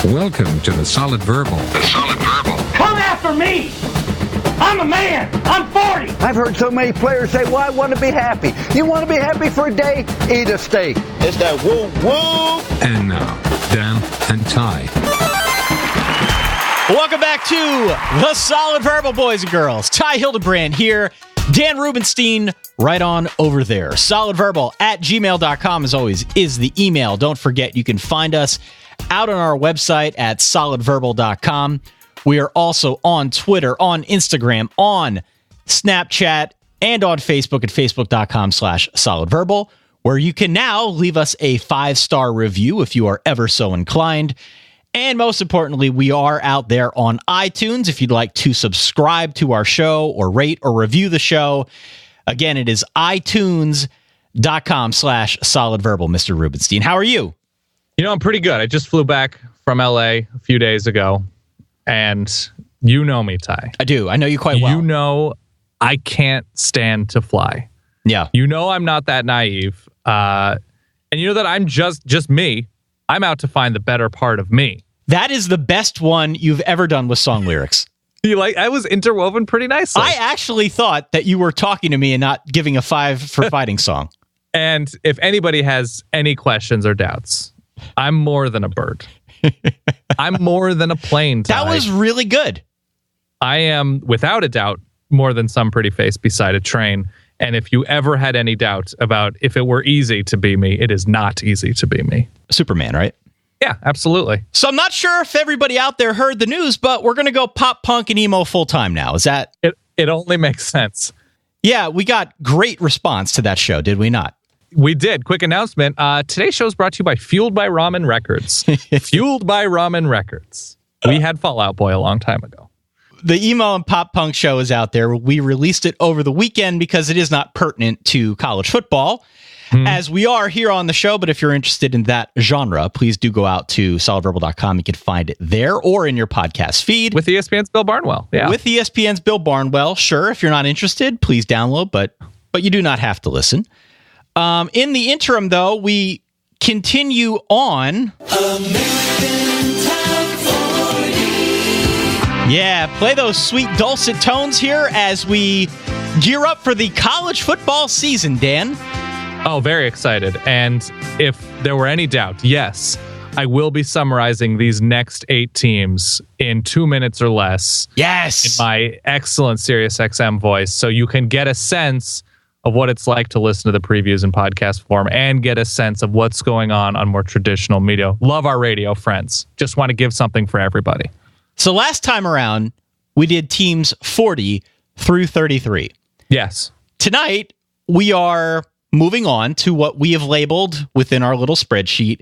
Welcome to the Solid Verbal. The Solid Verbal. Come after me! I'm a man! I'm 40! I've heard so many players say, well, I want to be happy. You want to be happy for a day? Eat a steak. It's that woo-woo! And now, Dan and Ty. Welcome back to the Solid Verbal, boys and girls. Ty Hildebrand here. Dan Rubenstein right on over there. solidverbal@gmail.com, as always, is the email. Don't forget, you can find us out on our website at solidverbal.com. We are also on Twitter, on Instagram, on Snapchat, and on Facebook at facebook.com/solidverbal, where you can now leave us a 5-star review if you are ever so inclined. And most importantly, we are out there on iTunes if you'd like to subscribe to our show or rate or review the show. Again, it is itunes.com/solidverbal, Mr. Rubenstein. How are you? You know, I'm pretty good. I just flew back from LA a few days ago, and you know me, Ty. I do. I know you quite well. You know I can't stand to fly. Yeah. You know I'm not that naive. And you know that I'm just me. I'm out to find the better part of me. That is the best one you've ever done with song lyrics. I was interwoven pretty nicely. I actually thought that you were talking to me and not giving a 5 for fighting song. And if anybody has any questions or doubts, I'm more than a bird. I'm more than a plane, Ty. That was really good. I am, without a doubt, more than some pretty face beside a train. And if you ever had any doubt about if it were easy to be me, it is not easy to be me. Superman, right? Yeah, absolutely. So I'm not sure if everybody out there heard the news, but we're going to go pop punk and emo full time now. Is that? It only makes sense. Yeah, we got great response to that show, did we not? We did. Quick announcement. Today's show is brought to you by Fueled by Ramen Records. Fueled by Ramen Records. We had Fall Out Boy a long time ago. The emo and pop punk show is out there. We released it over the weekend because it is not pertinent to college football, as we are here on the show. But if you're interested in that genre, please do go out to solidverbal.com. You can find it there or in your podcast feed. With ESPN's Bill Barnwell. Yeah. With ESPN's Bill Barnwell. Sure, if you're not interested, please download, but you do not have to listen. In the interim, though, we continue on. Yeah, play those sweet dulcet tones here as we gear up for the college football season, Dan. Oh, very excited. And if there were any doubt, yes, I will be summarizing these next 8 teams in 2 minutes or less. Yes. In my excellent SiriusXM voice, so you can get a sense of what it's like to listen to the previews in podcast form and get a sense of what's going on more traditional media. Love our radio friends. Just want to give something for everybody. So last time around, we did teams 40 through 33. Yes. Tonight, we are moving on to what we have labeled within our little spreadsheet,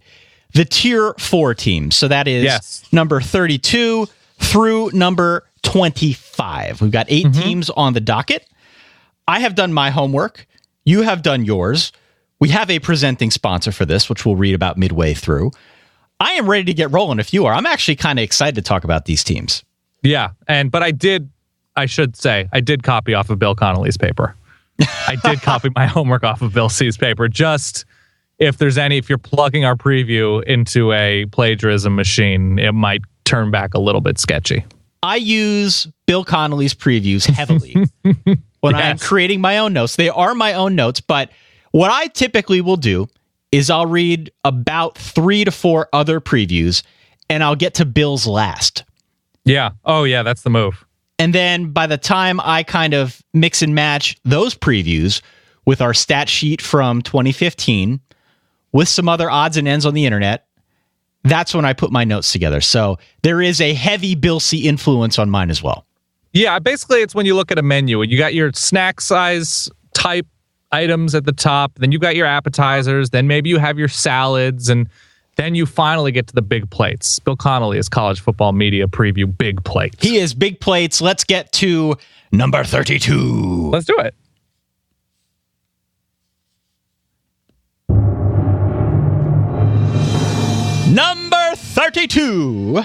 the Tier 4 teams. So that is number 32 through number 25. We've got 8 teams on the docket. I have done my homework. You have done yours. We have a presenting sponsor for this, which we'll read about midway through. I am ready to get rolling if you are. I'm actually kind of excited to talk about these teams. Yeah, but I did copy off of Bill Connolly's paper. I did copy my homework off of Bill C's paper. Just if you're plugging our preview into a plagiarism machine, it might turn back a little bit sketchy. I use Bill Connolly's previews heavily when I'm creating my own notes. They are my own notes, but what I typically will do is I'll read about 3 to 4 other previews, and I'll get to Bill's last. Yeah. Oh, yeah, that's the move. And then by the time I kind of mix and match those previews with our stat sheet from 2015, with some other odds and ends on the internet, that's when I put my notes together. So there is a heavy Bill C influence on mine as well. Yeah, basically it's when you look at a menu and you got your snack size type items at the top, then you got your appetizers, then maybe you have your salads, and then you finally get to the big plates. Bill Connolly is college football media preview big plates. He is big plates. Let's get to number 32. Let's do it. Number 32.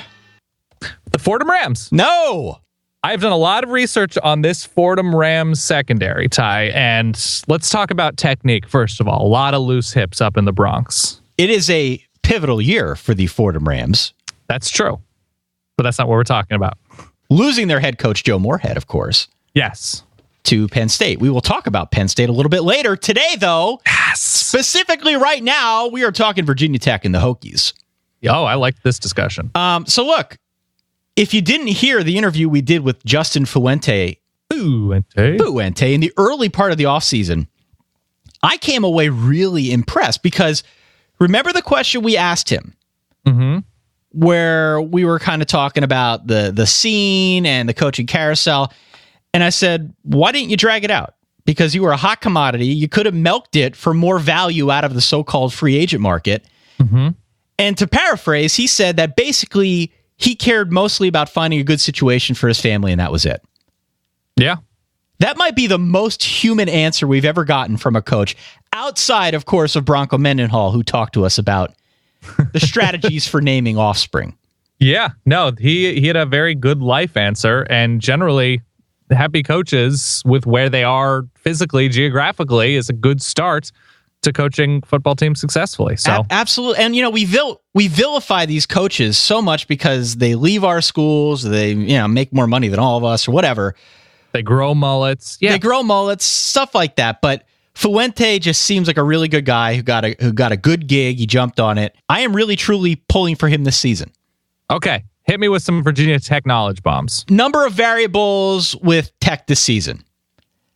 The Fordham Rams. No. I've done a lot of research on this Fordham Rams secondary, Ty, and let's talk about technique first of all. A lot of loose hips up in the Bronx. It is a pivotal year for the Fordham Rams. That's true. But that's not what we're talking about. Losing their head coach, Joe Morehead, of course. Yes. To Penn State. We will talk about Penn State a little bit later. Today, though, specifically right now, we are talking Virginia Tech and the Hokies. Oh, I like this discussion. So look, if you didn't hear the interview we did with Justin Fuente in the early part of the offseason, I came away really impressed because remember the question we asked him? Mm-hmm. Where we were kind of talking about the scene and the coaching carousel. And I said, why didn't you drag it out? Because you were a hot commodity. You could have milked it for more value out of the so-called free agent market. Mm-hmm. And to paraphrase, he said that basically he cared mostly about finding a good situation for his family, and that was it. Yeah. That might be the most human answer we've ever gotten from a coach, outside, of course, of Bronco Mendenhall, who talked to us about the strategies for naming offspring. Yeah. No, he had a very good life answer, and generally happy coaches with where they are physically, geographically, is a good start to coaching football teams successfully. So absolutely. And we vilify these coaches so much because they leave our schools, they make more money than all of us or whatever. They grow mullets. Yeah. They grow mullets, stuff like that. But Fuente just seems like a really good guy who got a good gig. He jumped on it. I am really truly pulling for him this season. Okay. Hit me with some Virginia Tech knowledge bombs. Number of variables with Tech this season.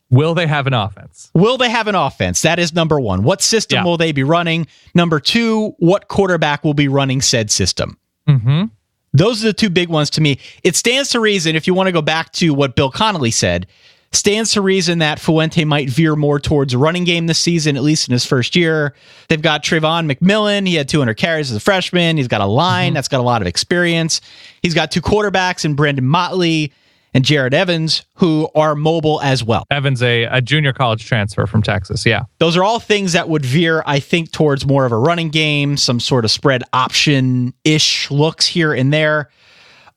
Will they have an offense? Will they have an offense? That is number one. What system will they be running? Number two, what quarterback will be running said system? Mm-hmm. Those are the two big ones to me. It stands to reason, if you want to go back to what Bill Connolly said, stands to reason that Fuente might veer more towards a running game this season, at least in his first year. They've got Trayvon McMillan. He had 200 carries as a freshman. He's got a line that's got a lot of experience. He's got two quarterbacks in Brendan Motley and Jared Evans, who are mobile as well. Evans, a junior college transfer from Texas, yeah. Those are all things that would veer, I think, towards more of a running game, some sort of spread option-ish looks here and there.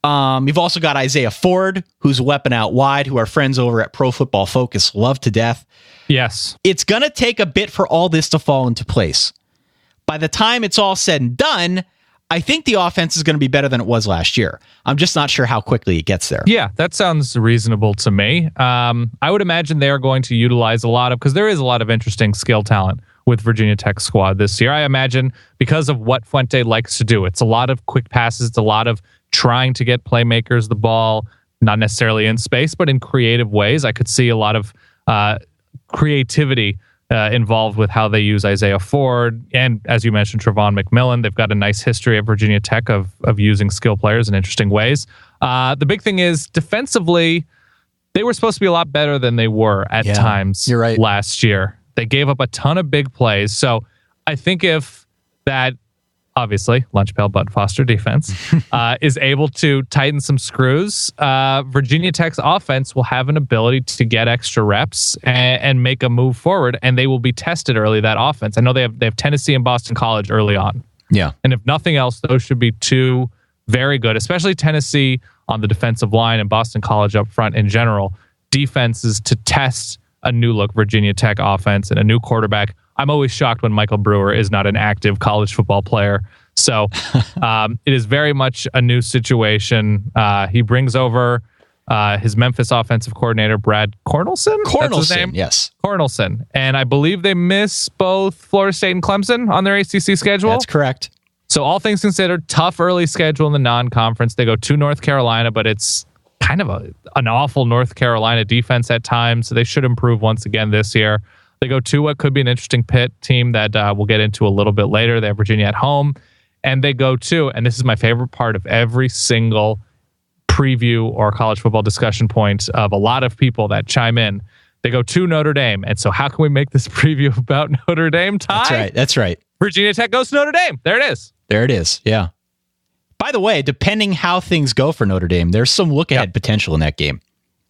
You've also got Isaiah Ford, who's a weapon out wide, who our friends over at Pro Football Focus love to death. Yes. It's going to take a bit for all this to fall into place. By the time it's all said and done, I think the offense is going to be better than it was last year. I'm just not sure how quickly it gets there. Yeah, that sounds reasonable to me. I would imagine they're going to utilize a lot of, because there is a lot of interesting skill talent with Virginia Tech squad this year. I imagine because of what Fuente likes to do. It's a lot of quick passes. It's a lot of trying to get playmakers the ball, not necessarily in space, but in creative ways. I could see a lot of creativity involved with how they use Isaiah Ford. And as you mentioned, Trayvon McMillan. They've got a nice history at Virginia Tech of using skill players in interesting ways. The big thing is defensively, they were supposed to be a lot better than they were at times last year. They gave up a ton of big plays. So I think if that, obviously, lunch pail Bud Foster defense is able to tighten some screws, Virginia Tech's offense will have an ability to get extra reps and make a move forward, and they will be tested early, that offense. I know they have Tennessee and Boston College early on. Yeah. And if nothing else, those should be two very good, especially Tennessee on the defensive line and Boston College up front in general, defenses to test a new look Virginia Tech offense and a new quarterback. I'm always shocked when Michael Brewer is not an active college football player. So it is very much a new situation. He brings over his Memphis offensive coordinator, Brad Cornelson. That's his name? Yes. Cornelson. And I believe they miss both Florida State and Clemson on their ACC schedule. That's correct. So all things considered, tough early schedule in the non-conference. They go to North Carolina, but it's kind of an awful North Carolina defense at times. So they should improve once again this year. They go to what could be an interesting Pitt team that we'll get into a little bit later. They have Virginia at home. And they go to, and this is my favorite part of every single preview or college football discussion point of a lot of people that chime in, they go to Notre Dame. And so how can we make this preview about Notre Dame, Ty? That's right. Virginia Tech goes to Notre Dame. There it is. Yeah. By the way, depending how things go for Notre Dame, there's some look-ahead potential in that game.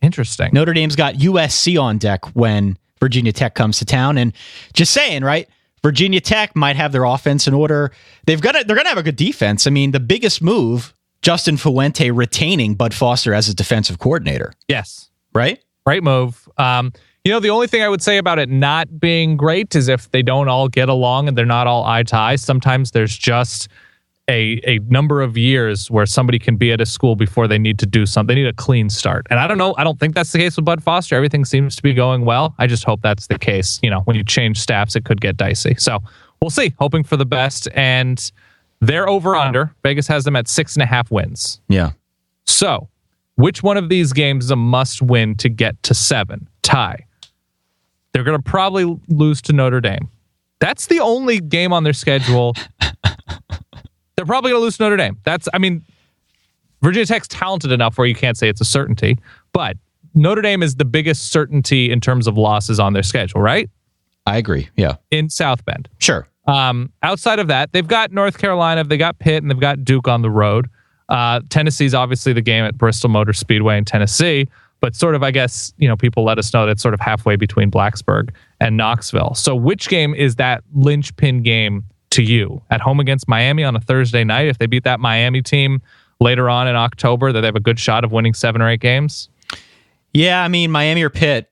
Interesting. Notre Dame's got USC on deck when Virginia Tech comes to town. And just saying, right? Virginia Tech might have their offense in order. They're going to have a good defense. I mean, the biggest move, Justin Fuente retaining Bud Foster as his defensive coordinator. Yes. Right? Great move. The only thing I would say about it not being great is if they don't all get along and they're not all eye to eye. Sometimes there's just a number of years where somebody can be at a school before they need to do something. They need a clean start. And I don't know. I don't think that's the case with Bud Foster. Everything seems to be going well. I just hope that's the case. When you change staffs, it could get dicey. So we'll see. Hoping for the best. And they're over under. Vegas has them at 6.5 wins. Yeah. So which one of these games is a must win to get to 7? Ty. They're going to probably lose to Notre Dame. That's the only game on their schedule. They're probably going to lose to Notre Dame. Virginia Tech's talented enough where you can't say it's a certainty, but Notre Dame is the biggest certainty in terms of losses on their schedule, right? I agree. Yeah. In South Bend. Sure. Outside of that, they've got North Carolina, they've got Pitt, and they've got Duke on the road. Tennessee's obviously the game at Bristol Motor Speedway in Tennessee, but sort of, I guess, people let us know that's sort of halfway between Blacksburg and Knoxville. So which game is that linchpin game to you? At home against Miami on a Thursday night, if they beat that Miami team later on in October, that they have a good shot of winning 7 or 8 games? Yeah, Miami or Pitt.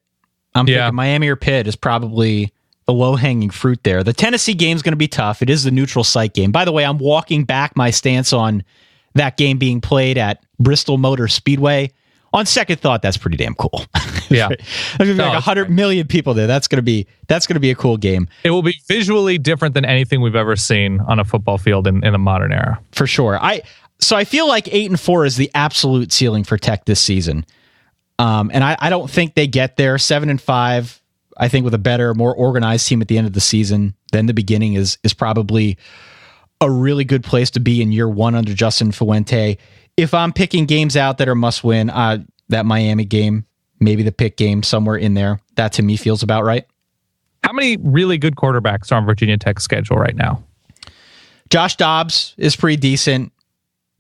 I'm thinking Miami or Pitt is probably the low-hanging fruit there. The Tennessee game's going to be tough. It is the neutral site game. By the way, I'm walking back my stance on that game being played at Bristol Motor Speedway. On second thought, that's pretty damn cool. Yeah. There's going to be like 100 million people there. That's going to be a cool game. It will be visually different than anything we've ever seen on a football field in the modern era. For sure. So I feel like 8-4 is the absolute ceiling for Tech this season. And I don't think they get there. 7-5, I think with a better, more organized team at the end of the season than the beginning is probably a really good place to be in year one under Justin Fuente. If I'm picking games out that are must win, that Miami game, maybe the Pitt game, somewhere in there, that to me feels about right. How many really good quarterbacks are on Virginia Tech's schedule right now? Josh Dobbs is pretty decent.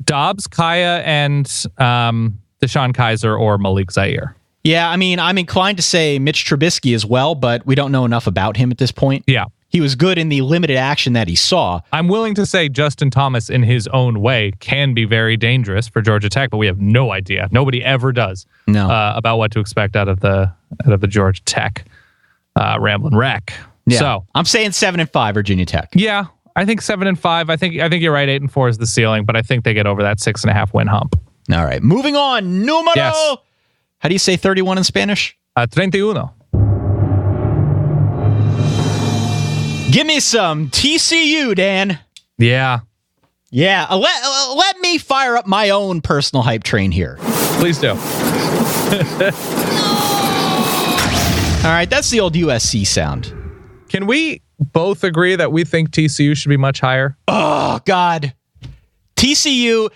Dobbs, Kaya, and Deshaun Kaiser or Malik Zaire. Yeah, I'm inclined to say Mitch Trubisky as well, but we don't know enough about him at this point. Yeah. He was good in the limited action that he saw. I'm willing to say Justin Thomas in his own way can be very dangerous for Georgia Tech, but we have no idea. Nobody ever does about what to expect out of the Georgia Tech Ramblin' Wreck. Yeah. So I'm saying 7-5 Virginia Tech. Yeah, I think 7-5. I think you're right. 8-4 is the ceiling, but I think they get over that 6.5 win hump. All right, moving on. Número. Yes. How do you say 31 in Spanish? 31. Give me some TCU, Dan. Yeah. Yeah. Let me fire up my own personal hype train here. Please do. All right. That's the old USC sound. Can we both agree that we think TCU should be much higher? Oh, God. TCU,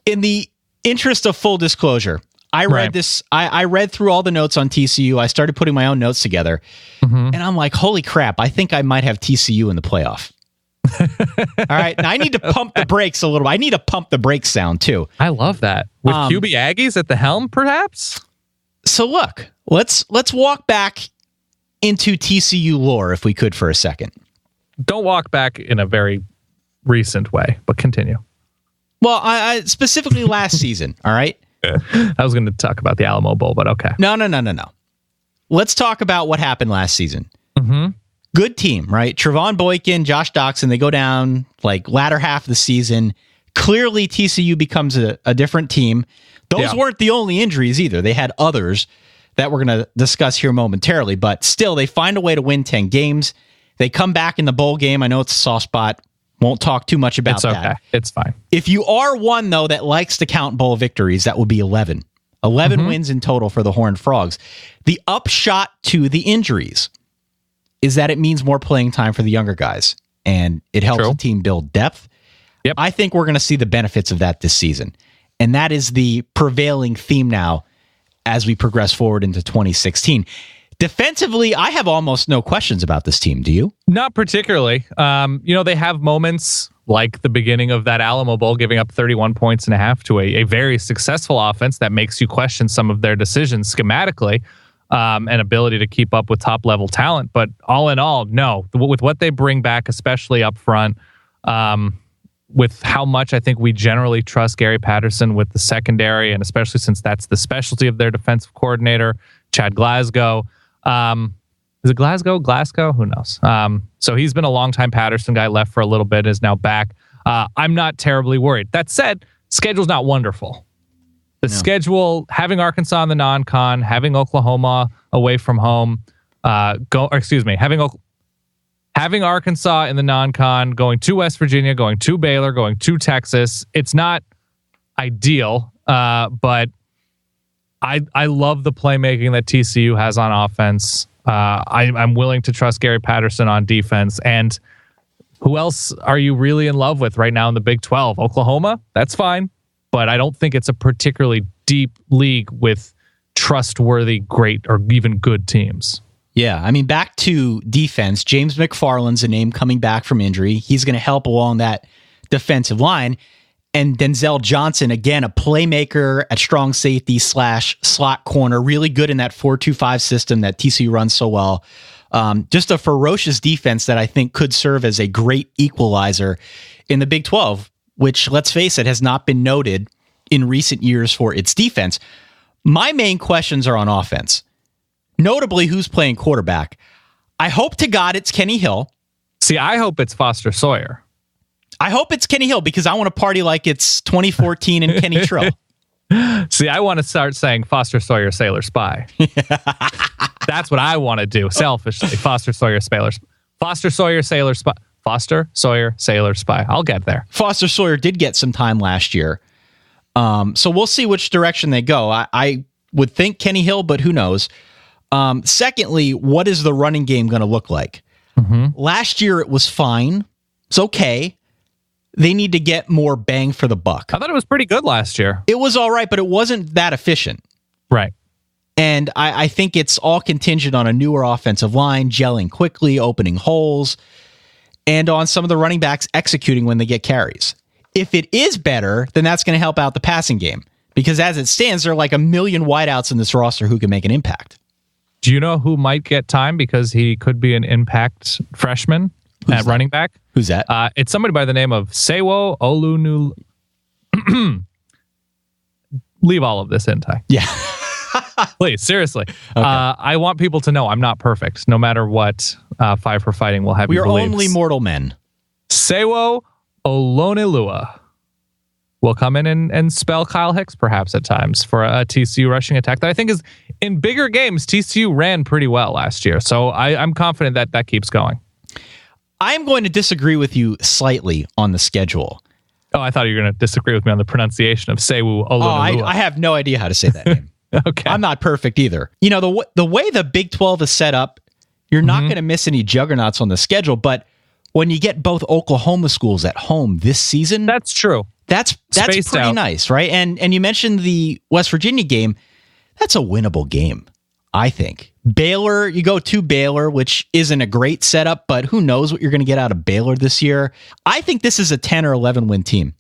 in the interest of full disclosure, I read this. I read through all the notes on TCU. I started putting my own notes together. And I'm like, holy crap, I think I might have TCU in the playoff. All right. Now I need to pump the brakes a little. I need a pump the brakes sound too. I love that. With QB Aggies at the helm, perhaps? So look, let's walk back into TCU lore if we could for a second. Don't walk back in a very recent way, but continue. Well, I specifically last season, all right? I was going to talk about the Alamo Bowl, but okay. No. Let's talk about what happened last season. Mm-hmm. Good team, right? Trevon Boykin, Josh Doxson, they go down like latter half of the season. Clearly, TCU becomes a different team. Those weren't the only injuries either. They had others that we're going to discuss here momentarily, but still, they find a way to win 10 games. They come back in the bowl game. I know it's a soft spot. Won't talk too much about that. It's okay. It's fine. If you are one, though, that likes to count bowl victories, that would be 11. 11 wins in total for the Horned Frogs. The upshot to the injuries is that it means more playing time for the younger guys, and it helps the team build depth. Yep. I think we're going to see the benefits of that this season, and that is the prevailing theme now as we progress forward into 2016. Defensively, I have almost no questions about this team. Do you? Not particularly. They have moments like the beginning of that Alamo Bowl, giving up 31 points and a half to a very successful offense that makes you question some of their decisions schematically and ability to keep up with top-level talent. But all in all, no. With what they bring back, especially up front, with how much I think we generally trust Gary Patterson with the secondary, and especially since that's the specialty of their defensive coordinator, Chad Glasgow. Is it Glasgow? Who knows? So he's been a longtime Patterson guy, left for a little bit, is now back. I'm not terribly worried. That said, schedule's not wonderful. The schedule, having Arkansas in the non-con, having Oklahoma away from home, having Arkansas in the non-con, going to West Virginia, going to Baylor, going to Texas. It's not ideal, but I love the playmaking that TCU has on offense. I'm willing to trust Gary Patterson on defense. And who else are you really in love with right now in the Big 12? Oklahoma? That's fine. But I don't think it's a particularly deep league with trustworthy, great, or even good teams. Yeah, I mean, back to defense, James McFarland's a name coming back from injury. He's going to help along that defensive line. And Denzel Johnson, again, a playmaker at strong safety / slot corner, really good in that 4-2-5 system that TCU runs so well. Just a ferocious defense that I think could serve as a great equalizer in the Big 12, which, let's face it, has not been noted in recent years for its defense. My main questions are on offense. Notably, who's playing quarterback? I hope to God it's Kenny Hill. See, I hope it's Foster Sawyer. I hope it's Kenny Hill because I want to party like it's 2014 and Kenny Trill. See, I want to start saying Foster Sawyer, Sailor Spy. That's what I want to do, selfishly. Foster Sawyer, Sailor Spy. Foster Sawyer, Sailor Spy. Foster Sawyer, Sailor Spy. I'll get there. Foster Sawyer did get some time last year. So we'll see which direction they go. I would think Kenny Hill, but who knows? Secondly, what is the running game going to look like? Last year, it was fine. It's okay. They need to get more bang for the buck. I thought it was pretty good last year. It was all right, but it wasn't that efficient. Right. And I think it's all contingent on a newer offensive line, gelling quickly, opening holes, and on some of the running backs executing when they get carries. If it is better, then that's going to help out the passing game. Because as it stands, there are like a million wideouts in this roster who can make an impact. Do you know who might get time because he could be an impact freshman at running back? Who's that? It's somebody by the name of Sewo Olunu. Leave all of this in, Ty. Yeah. Please, seriously. Okay. I want people to know I'm not perfect. No matter what, Five for Fighting will have We you are believe. only mortal men. Sewo Olonilua will come in and spell Kyle Hicks perhaps at times for a TCU rushing attack that I think is in bigger games. TCU ran pretty well last year, so I'm confident that keeps going. I'm going to disagree with you slightly on the schedule. Oh, I thought you were going to disagree with me on the pronunciation of Sewo Olonilua. I have no idea how to say that name. Okay. I'm not perfect either. You know, the way the Big 12 is set up, you're not going to miss any juggernauts on the schedule, but when you get both Oklahoma schools at home this season, that's true. That's Spaced pretty out. nice, right? And you mentioned the West Virginia game. That's a winnable game, I think. Baylor, you go to Baylor, which isn't a great setup, but who knows what you're going to get out of Baylor this year. I think this is a 10 or 11 win team.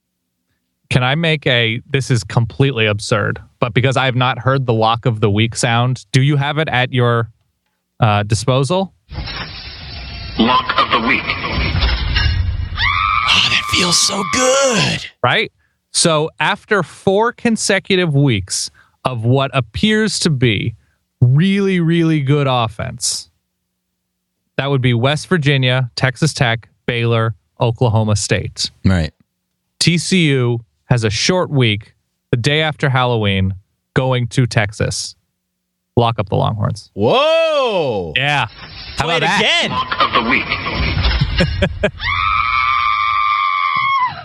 Can I make this is completely absurd, but because I have not heard the lock of the week sound, do you have it at your disposal? Lock of the week. Oh, that feels so good. Right? So after 4 consecutive weeks of what appears to be really, really good offense, that would be West Virginia, Texas Tech, Baylor, Oklahoma State. Right. TCU has a short week, the day after Halloween, going to Texas. Lock up the Longhorns. Whoa. Yeah. How Play about it that? again. Lock of the week.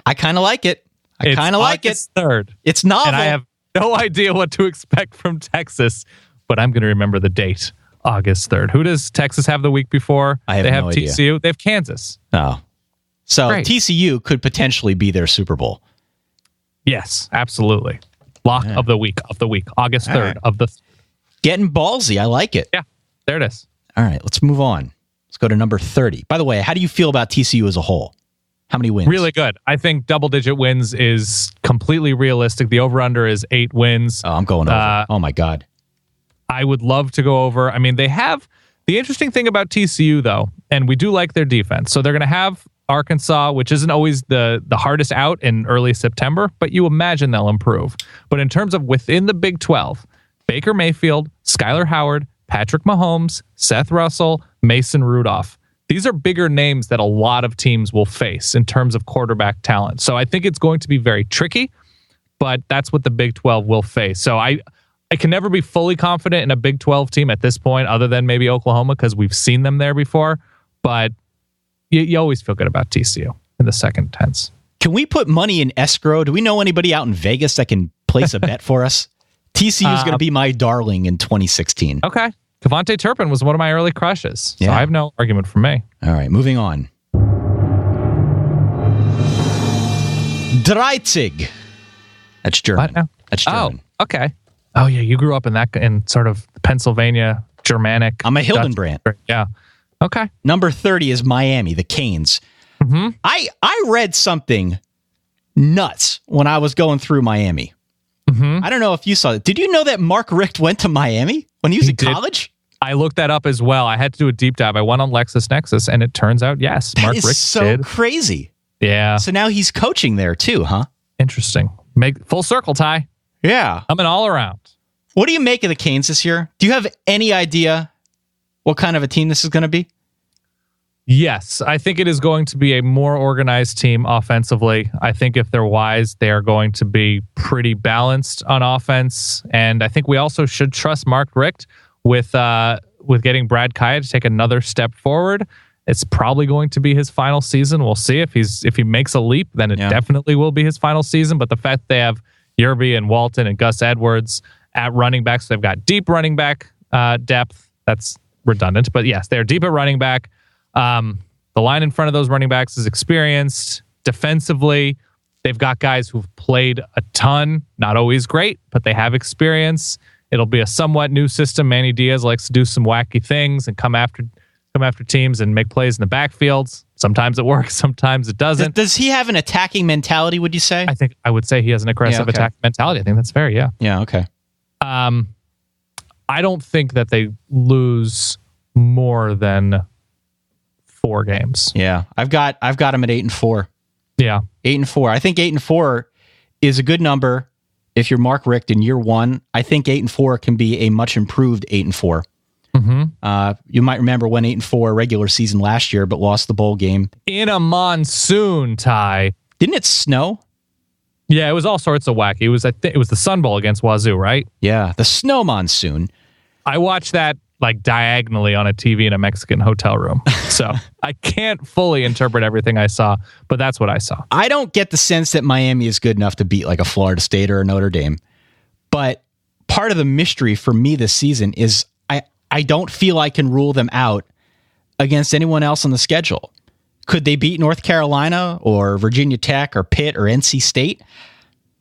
I kind of like it. It's August 3rd. It's novel. And I have no idea what to expect from Texas, but I'm going to remember the date, August 3rd. Who does Texas have the week before? I have They have no idea. TCU. They have Kansas. Oh. So Great. TCU could potentially be their Super Bowl. Yes, absolutely. Lock of the week, August 3rd right. of the... Getting ballsy. I like it. Yeah, there it is. All right, let's move on. Let's go to number 30. By the way, how do you feel about TCU as a whole? How many wins? Really good. I think double-digit wins is completely realistic. The over-under is 8 wins. Oh, I'm going over. Oh, my God. I would love to go over. I mean, they have... The interesting thing about TCU, though, and we do like their defense, so they're going to have Arkansas, which isn't always the hardest out in early September, but you imagine they'll improve. But in terms of within the Big 12, Baker Mayfield, Skylar Howard, Patrick Mahomes, Seth Russell, Mason Rudolph. These are bigger names that a lot of teams will face in terms of quarterback talent. So I think it's going to be very tricky, but that's what the Big 12 will face. So I can never be fully confident in a Big 12 team at this point, other than maybe Oklahoma, because we've seen them there before. But you always feel good about TCU in the second tense. Can we put money in escrow? Do we know anybody out in Vegas that can place a bet for us? TCU is going to be my darling in 2016. Okay. Kevontae Turpin was one of my early crushes. So Yeah. I have no argument for me. All right, moving on. Dreizig. That's German. What now? That's German. Oh, okay. Oh, yeah. You grew up in sort of Pennsylvania, Germanic. I'm a Hildenbrandt. Yeah. Okay. Number 30 is Miami, the Canes. Mm-hmm. I read something nuts when I was going through Miami. Mm-hmm. I don't know if you saw it. Did you know that Mark Richt went to Miami when he was in college? I looked that up as well. I had to do a deep dive. I went on LexisNexis, and it turns out, yes, Mark That Richt is so did. crazy. Yeah. So now he's coaching there too, huh? Interesting. Make full circle, Ty. Yeah. I'm an all around. What do you make of the Canes this year? Do you have any idea what kind of a team this is going to be? Yes, I think it is going to be a more organized team offensively. I think if they're wise, they are going to be pretty balanced on offense. And I think we also should trust Mark Richt with getting Brad Kaya to take another step forward. It's probably going to be his final season. We'll see if he makes a leap, then it definitely will be his final season. But the fact they have Yerby and Walton and Gus Edwards at running back, so they've got deep running back depth. That's redundant, but yes, they're deep at running back. The line in front of those running backs is experienced. Defensively, they've got guys who've played a ton, not always great, but they have experience. It'll be a somewhat new system. Manny Diaz likes to do some wacky things and come after teams and make plays in the backfields. Sometimes it works, sometimes it doesn't. Does he have an attacking mentality, would you say? I would say he has an aggressive attack mentality. I think that's fair, yeah. Yeah, okay. I don't think that they lose more than 4 games. Yeah, I've got him at 8-4. Yeah, 8-4. I think 8-4 is a good number if you're Mark Richt in year one. I think 8-4 can be a much improved 8-4. Mm-hmm. You might remember when 8-4 regular season last year, but lost the bowl game in a monsoon, Ty. Didn't it snow? Yeah, it was all sorts of wacky. It was the Sun Bowl against Wazoo, right? Yeah, the snow monsoon. I watched that like diagonally on a TV in a Mexican hotel room. So I can't fully interpret everything I saw, but that's what I saw. I don't get the sense that Miami is good enough to beat like a Florida State or a Notre Dame. But part of the mystery for me this season is I don't feel I can rule them out against anyone else on the schedule. Could they beat North Carolina or Virginia Tech or Pitt or NC State?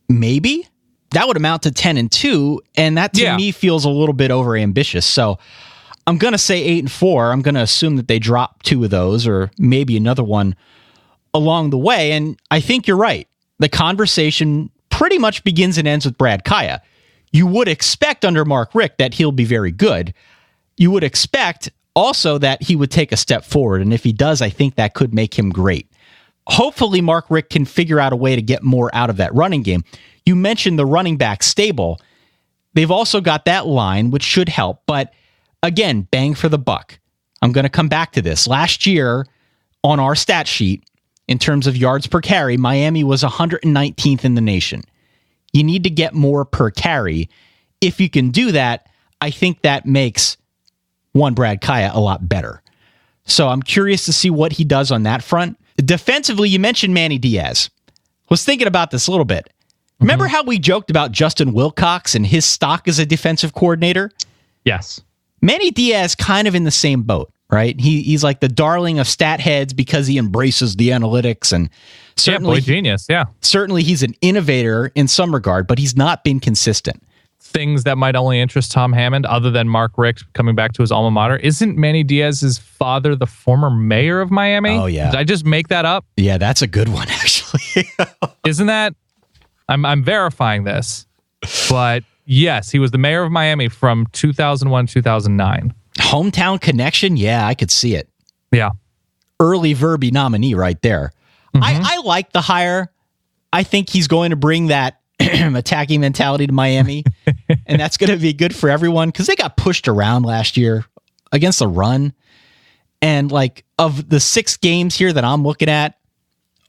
Maybe. That would amount to 10-2, and that to me feels a little bit overambitious. So I'm going to say 8-4. I'm going to assume that they drop 2 of those or maybe another one along the way. And I think you're right. The conversation pretty much begins and ends with Brad Kaya. You would expect under Mark Richt that he'll be very good. You would expect also that he would take a step forward. And if he does, I think that could make him great. Hopefully Mark Richt can figure out a way to get more out of that running game. You mentioned the running back stable. They've also got that line, which should help. But again, bang for the buck. I'm going to come back to this. Last year on our stat sheet, in terms of yards per carry, Miami was 119th in the nation. You need to get more per carry. If you can do that, I think that makes one Brad Kaya a lot better. So I'm curious to see what he does on that front. Defensively, you mentioned Manny Diaz. Was thinking about this a little bit. Remember how we joked about Justin Wilcox and his stock as a defensive coordinator? Yes. Manny Diaz kind of in the same boat, right? He's like the darling of stat heads because he embraces the analytics and certainly genius. Yeah. Certainly he's an innovator in some regard, but he's not been consistent. Things that might only interest Tom Hammond, other than Mark Richt coming back to his alma mater. Isn't Manny Diaz's father the former mayor of Miami? Oh, yeah. Did I just make that up? Yeah, that's a good one, actually. Isn't that? I'm verifying this. But yes, he was the mayor of Miami from 2001, 2009. Hometown connection? Yeah, I could see it. Yeah. Early Verby nominee right there. I like the hire. I think he's going to bring that attacking mentality to Miami, and that's going to be good for everyone because they got pushed around last year against the run, And like of the 6 games here that I'm looking at,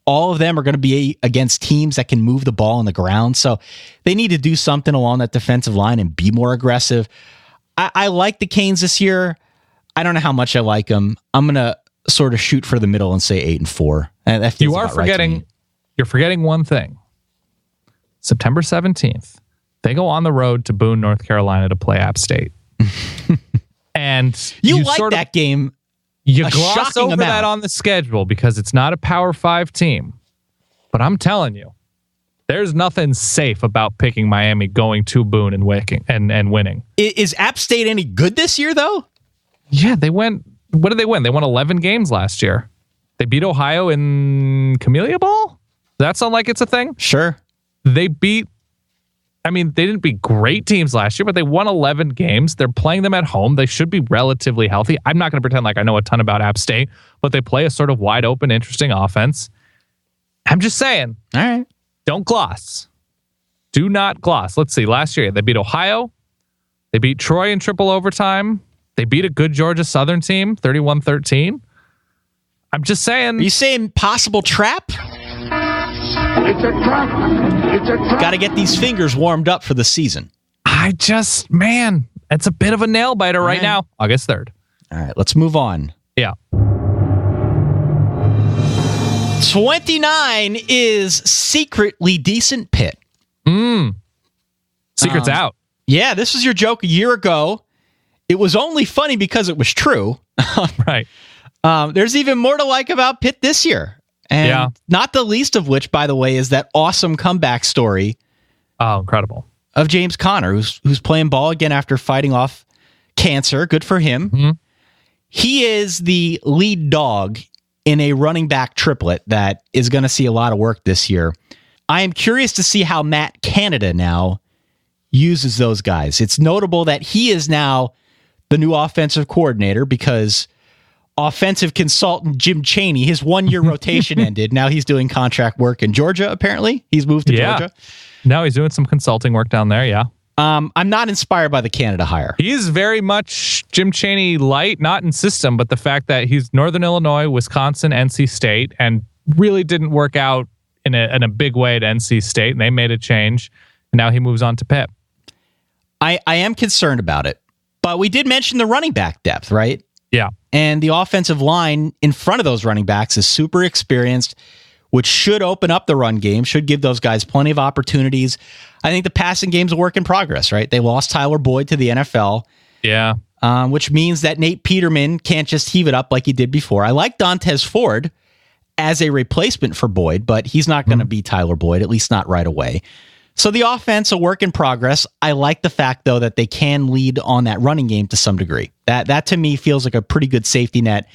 all of them are going to be against teams that can move the ball on the ground. So they need to do something along that defensive line and be more aggressive. I like the Canes this year. I don't know how much I like them. I'm going to sort of shoot for the middle and say 8-4. And that feels You are about right to me. You're forgetting one thing. September 17th, they go on the road to Boone, North Carolina to play App State. And you like sort that game. You gloss over that on the schedule because it's not a Power 5 team. But I'm telling you, there's nothing safe about picking Miami going to Boone and winning. Is App State any good this year, though? Yeah, they went. What did they win? They won 11 games last year. They beat Ohio in Camellia Ball? Does that sound like it's a thing? Sure. They didn't beat great teams last year, but they won 11 games. They're playing them at home. They should be relatively healthy. I'm not going to pretend like I know a ton about App State, but they play a sort of wide open, interesting offense. I'm just saying. All right. Don't gloss. Do not gloss. Let's see. Last year, they beat Ohio. They beat Troy in triple overtime. They beat a good Georgia Southern team, 31-13. I'm just saying. Are you saying possible trap? It's a trap. It's a trap. Got to get these fingers warmed up for the season. It's a bit of a nail biter right now. August 3rd. All right, let's move on. Yeah. 29 is secretly decent Pitt. Secret's out. Yeah, this was your joke a year ago. It was only funny because it was true. Right. There's even more to like about Pitt this year. And not the least of which, by the way, is that awesome comeback story. Oh, incredible. Of James Conner, who's playing ball again after fighting off cancer. Good for him. Mm-hmm. He is the lead dog in a running back triplet that is going to see a lot of work this year. I am curious to see how Matt Canada now uses those guys. It's notable that he is now the new offensive coordinator because offensive consultant Jim Chaney, his 1-year rotation ended. Now he's doing contract work in Georgia, apparently. He's moved to Georgia. Now he's doing some consulting work down there, yeah. I'm not inspired by the Canada hire. He's very much Jim Chaney light, not in system, but the fact that he's Northern Illinois, Wisconsin, NC State, and really didn't work out in a big way at NC State, and they made a change, and now he moves on to Pitt. I am concerned about it, but we did mention the running back depth, right? Yeah. And the offensive line in front of those running backs is super experienced, which should open up the run game, should give those guys plenty of opportunities. I think the passing game's a work in progress, right? They lost Tyler Boyd to the NFL. Yeah. Which means that Nate Peterman can't just heave it up like he did before. I like Dontez Ford as a replacement for Boyd, but he's not going to be Tyler Boyd, at least not right away. So the offense, a work in progress. I like the fact, though, that they can lead on that running game to some degree. That to me feels like a pretty good safety net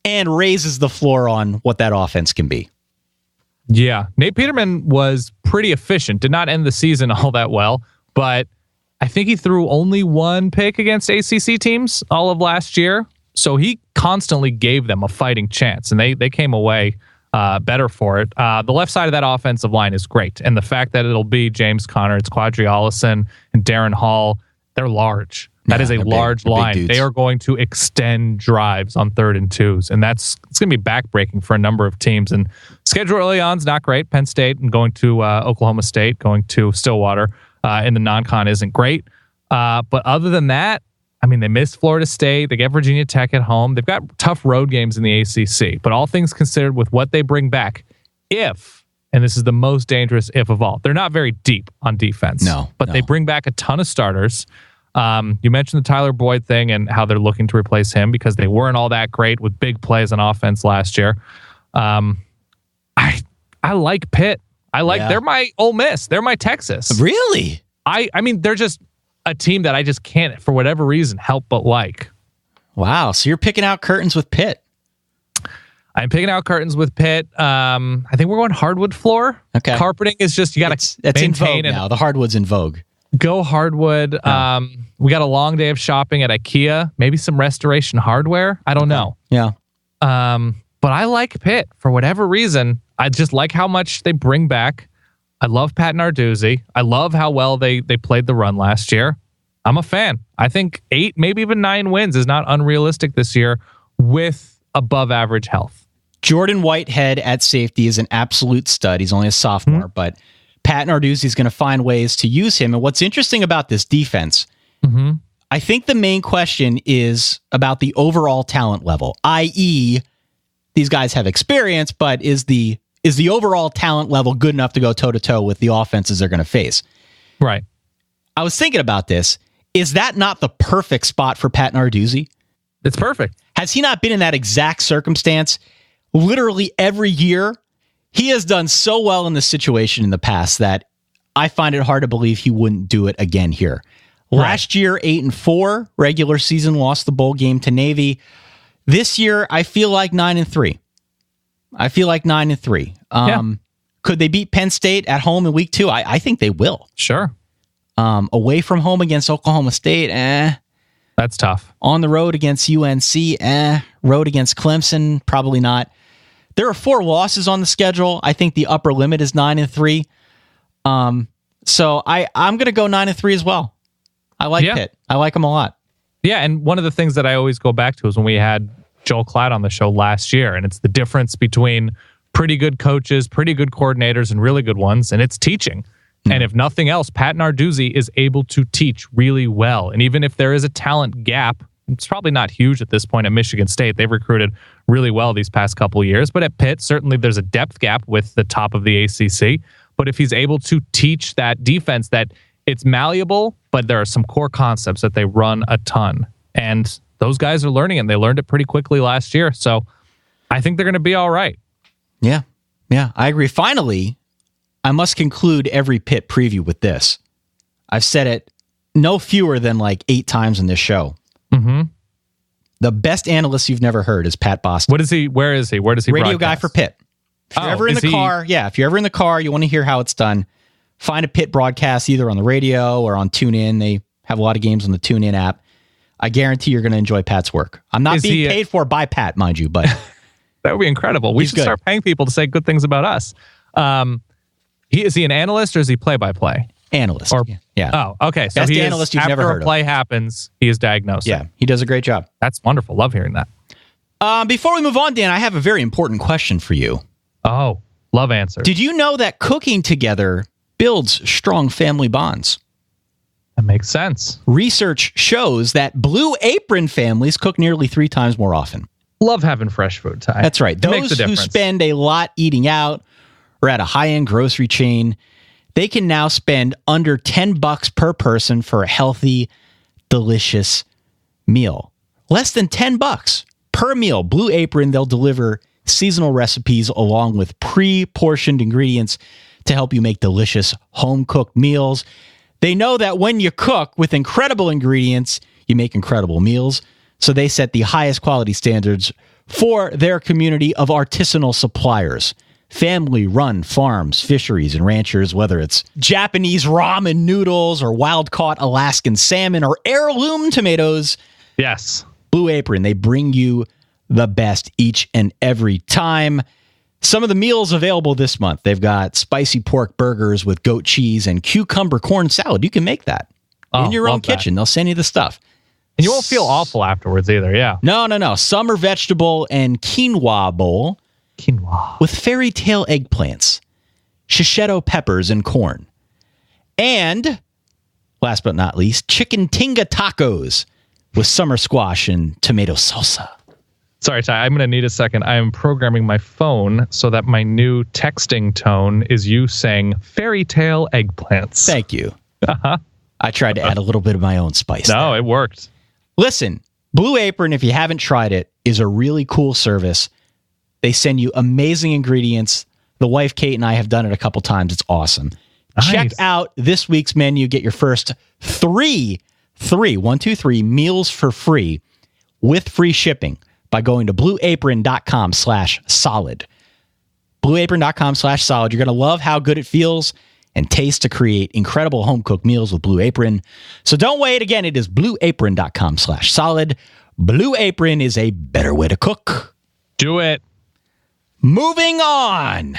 and raises the floor on what that offense can be. Yeah. Nate Peterman was pretty efficient. Did not end the season all that well, but I think he threw only 1 pick against ACC teams all of last year. So he constantly gave them a fighting chance, and they came away better for it. The left side of that offensive line is great. And the fact that it'll be James Conner, it's Quadri Allison, and Darren Hall, they're large. That is a large line. They are going to extend drives on 3rd and 2s, and it's going to be backbreaking for a number of teams. And schedule early on is not great. Penn State and going to Oklahoma State, going to Stillwater in the non-con isn't great. But other than that, I mean, they missed Florida State. They get Virginia Tech at home. They've got tough road games in the ACC. But all things considered, with what they bring back, and this is the most dangerous if of all, they're not very deep on defense. But they bring back a ton of starters. You mentioned the Tyler Boyd thing and how they're looking to replace him because they weren't all that great with big plays on offense last year. I like Pitt. They're my Ole Miss. They're my Texas. Really? I mean, they're just a team that I just can't, for whatever reason, help but like. Wow. So you're picking out curtains with Pitt. I'm picking out curtains with Pitt. I think we're going hardwood floor. Okay. Carpeting is just, you got to maintain in vogue now. The hardwood's in vogue. Go hardwood. We got a long day of shopping at IKEA. Maybe some restoration hardware. I don't know. Yeah. But I like Pitt for whatever reason. I just like how much they bring back. I love Pat Narduzzi. I love how well they played the run last year. I'm a fan. I think 8, maybe even 9 wins is not unrealistic this year with above average health. Jordan Whitehead at safety is an absolute stud. He's only a sophomore, but Pat Narduzzi is going to find ways to use him. And what's interesting about this defense, I think the main question is about the overall talent level, i.e., these guys have experience, but is the overall talent level good enough to go toe-to-toe with the offenses they're going to face? Right. I was thinking about this. Is that not the perfect spot for Pat Narduzzi? It's perfect. Has he not been in that exact circumstance literally every year? He has done so well in this situation in the past that I find it hard to believe he wouldn't do it again here. Right. Last year, 8-4, regular season, lost the bowl game to Navy. This year, I feel like 9-3. I feel like 9-3. Could they beat Penn State at home in week 2? I think they will. Sure. Away from home against Oklahoma State, That's tough. On the road against UNC, road against Clemson, probably not. There are 4 losses on the schedule. I think the upper limit is 9-3. So I'm going to go 9-3 as well. I like Pitt. I like them a lot. Yeah, and one of the things that I always go back to is when we had Joel Klatt on the show last year, and it's the difference between pretty good coaches, pretty good coordinators, and really good ones, and it's teaching. And if nothing else, Pat Narduzzi is able to teach really well. And even if there is a talent gap, it's probably not huge at this point at Michigan State. They've recruited really well these past couple of years. But at Pitt, certainly there's a depth gap with the top of the ACC. But if he's able to teach that defense that it's malleable, but there are some core concepts that they run a ton. And those guys are learning, and they learned it pretty quickly last year. So I think they're going to be all right. Yeah, I agree. Finally, I must conclude every Pitt preview with this. I've said it no fewer than like 8 times in this show. The best analyst you've never heard is Pat Boston. What is he? Where is he? Where does he Radio broadcast? guy for Pitt. If you're ever in the car, if you're ever in the car, you want to hear how it's done, find a Pitt broadcast either on the radio or on TuneIn. They have a lot of games on the TuneIn app. I guarantee you're going to enjoy Pat's work. I'm not being paid for by Pat, mind you, but that would be incredible. We should start paying people to say good things about us. Is he an analyst or is he play-by-play? Analyst. Oh, okay. So best he analyst is, you've after never heard a play happens, he is diagnosing. Yeah, he does a great job. That's wonderful. Love hearing that. Before we move on, Dan, I have a very important question for you. Oh, love answers. Did you know that cooking together builds strong family bonds? That makes sense. Research shows that Blue Apron families cook nearly 3 times more often. Love having fresh food, Ty. That's right. Those who spend a lot eating out or at a high-end grocery chain, they can now spend under $10 per person for a healthy, delicious meal. Less than $10 per meal. Blue Apron, they'll deliver seasonal recipes along with pre-portioned ingredients to help you make delicious home-cooked meals. They know that when you cook with incredible ingredients, you make incredible meals. So they set the highest quality standards for their community of artisanal suppliers. Family-run farms, fisheries, and ranchers, whether it's Japanese ramen noodles or wild-caught Alaskan salmon or heirloom tomatoes. Yes. Blue Apron, they bring you the best each and every time. Some of the meals available this month, they've got spicy pork burgers with goat cheese and cucumber corn salad. You can make that in your own kitchen. They'll send you the stuff. And you won't feel awful afterwards either, yeah. No. Summer vegetable and quinoa bowl. Quinoa. With fairy tale eggplants, shishito peppers, and corn. And, last but not least, chicken tinga tacos with summer squash and tomato salsa. Sorry, Ty, I'm going to need a second. I am programming my phone so that my new texting tone is you saying fairy tale eggplants. Thank you. I tried to add a little bit of my own spice. No, it worked. Listen, Blue Apron, if you haven't tried it, is a really cool service. They send you amazing ingredients. The wife, Kate, and I have done it a couple times. It's awesome. Nice. Check out this week's menu. Get your first three meals for free with free shipping by going to blueapron.com/solid. Blueapron.com/solid. You're going to love how good it feels and tastes to create incredible home-cooked meals with Blue Apron. So don't wait. Again, it is blueapron.com/solid. Blue Apron is a better way to cook. Do it. Moving on.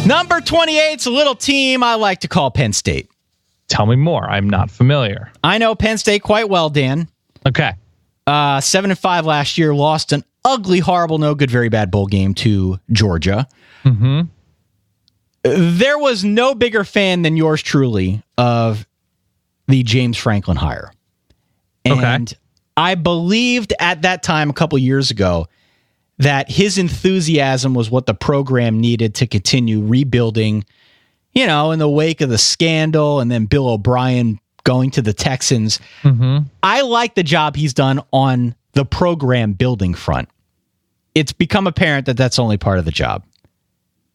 Number 28's a little team I like to call Penn State. Tell me more. I'm not familiar. I know Penn State quite well, Dan. Okay. 7-5 last year, lost an ugly, horrible, no good, very bad bowl game to Georgia. Mm-hmm. There was no bigger fan than yours truly of the James Franklin hire. And I believed at that time, a couple years ago, that his enthusiasm was what the program needed to continue rebuilding, in the wake of the scandal and then Bill O'Brien going to the Texans. Mm-hmm. I like the job he's done on the program building front. It's become apparent that that's only part of the job.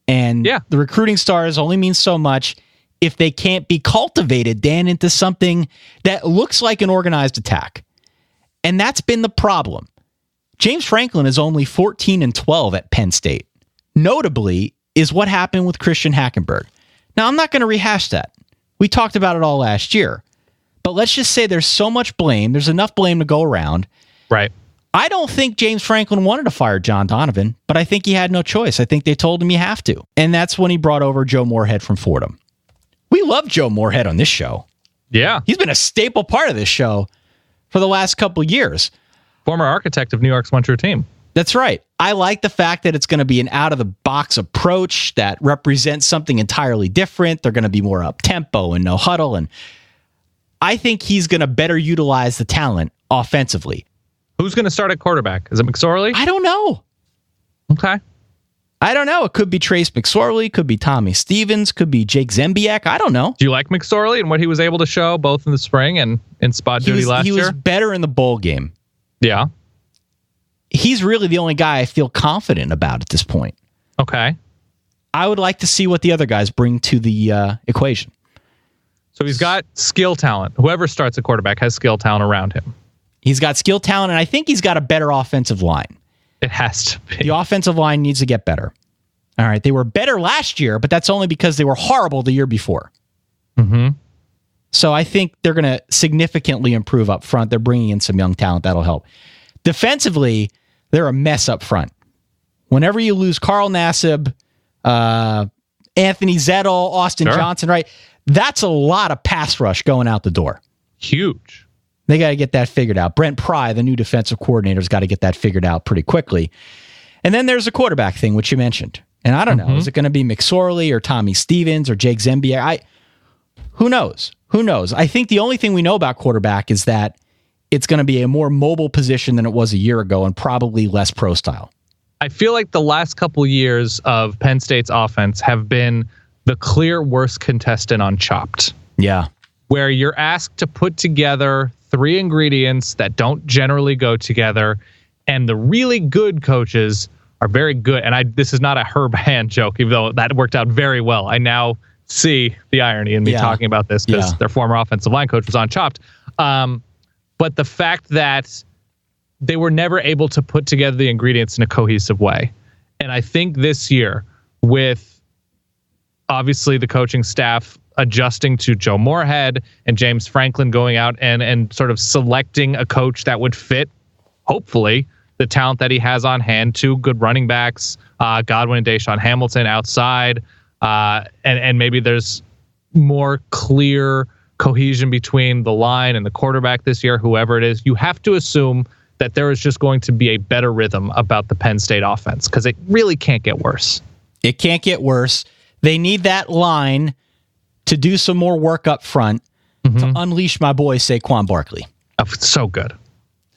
And the recruiting stars only mean so much if they can't be cultivated, Dan, into something that looks like an organized attack. And that's been the problem. James Franklin is only 14-12 at Penn State. Notably is what happened with Christian Hackenberg. Now, I'm not going to rehash that. We talked about it all last year. But let's just say there's so much blame. There's enough blame to go around. Right. I don't think James Franklin wanted to fire John Donovan, but I think he had no choice. I think they told him you have to. And that's when he brought over Joe Morehead from Fordham. We love Joe Morehead on this show. Yeah. He's been a staple part of this show for the last couple years. Former architect of New York's one true team. That's right. I like the fact that it's going to be an out-of-the-box approach that represents something entirely different. They're going to be more up-tempo and no huddle. And I think he's going to better utilize the talent offensively. Who's going to start at quarterback? Is it McSorley? I don't know. Okay. I don't know. It could be Trace McSorley, could be Tommy Stevens, could be Jake Zembiak. I don't know. Do you like McSorley and what he was able to show both in the spring and in spot duty last year? He was better in the bowl game. Yeah. He's really the only guy I feel confident about at this point. Okay. I would like to see what the other guys bring to the equation. So he's got skill talent. Whoever starts a quarterback has skill talent around him. He's got skill talent, and I think he's got a better offensive line. It has to be. The offensive line needs to get better. All right. They were better last year, but that's only because they were horrible the year before. Mm-hmm. So I think they're going to significantly improve up front. They're bringing in some young talent. That'll help. Defensively, they're a mess up front. Whenever you lose Carl Nassib, Anthony Zettel, Austin Johnson, right? That's a lot of pass rush going out the door. Huge. They got to get that figured out. Brent Pry, the new defensive coordinator, has got to get that figured out pretty quickly. And then there's the quarterback thing, which you mentioned. And I don't know, is it going to be McSorley or Tommy Stevens or Jake Zembiak? Who knows? Who knows? I think the only thing we know about quarterback is that it's going to be a more mobile position than it was a year ago and probably less pro style. I feel like the last couple years of Penn State's offense have been the clear worst contestant on Chopped. Yeah. Where you're asked to put together 3 ingredients that don't generally go together, and the really good coaches are very good. And this is not a Herb Hand joke, even though that worked out very well. I now see the irony in me talking about this because their former offensive line coach was on Chopped. But the fact that they were never able to put together the ingredients in a cohesive way. And I think this year, with obviously the coaching staff adjusting to Joe Morehead and James Franklin going out and sort of selecting a coach that would fit, hopefully, the talent that he has on hand, 2 good running backs, Godwin and Deshaun Hamilton outside, and maybe there's more clear cohesion between the line and the quarterback this year, whoever it is. You have to assume that there is just going to be a better rhythm about the Penn State offense because it really can't get worse. It can't get worse. They need that line to do some more work up front to unleash my boy Saquon Barkley. Oh, so good.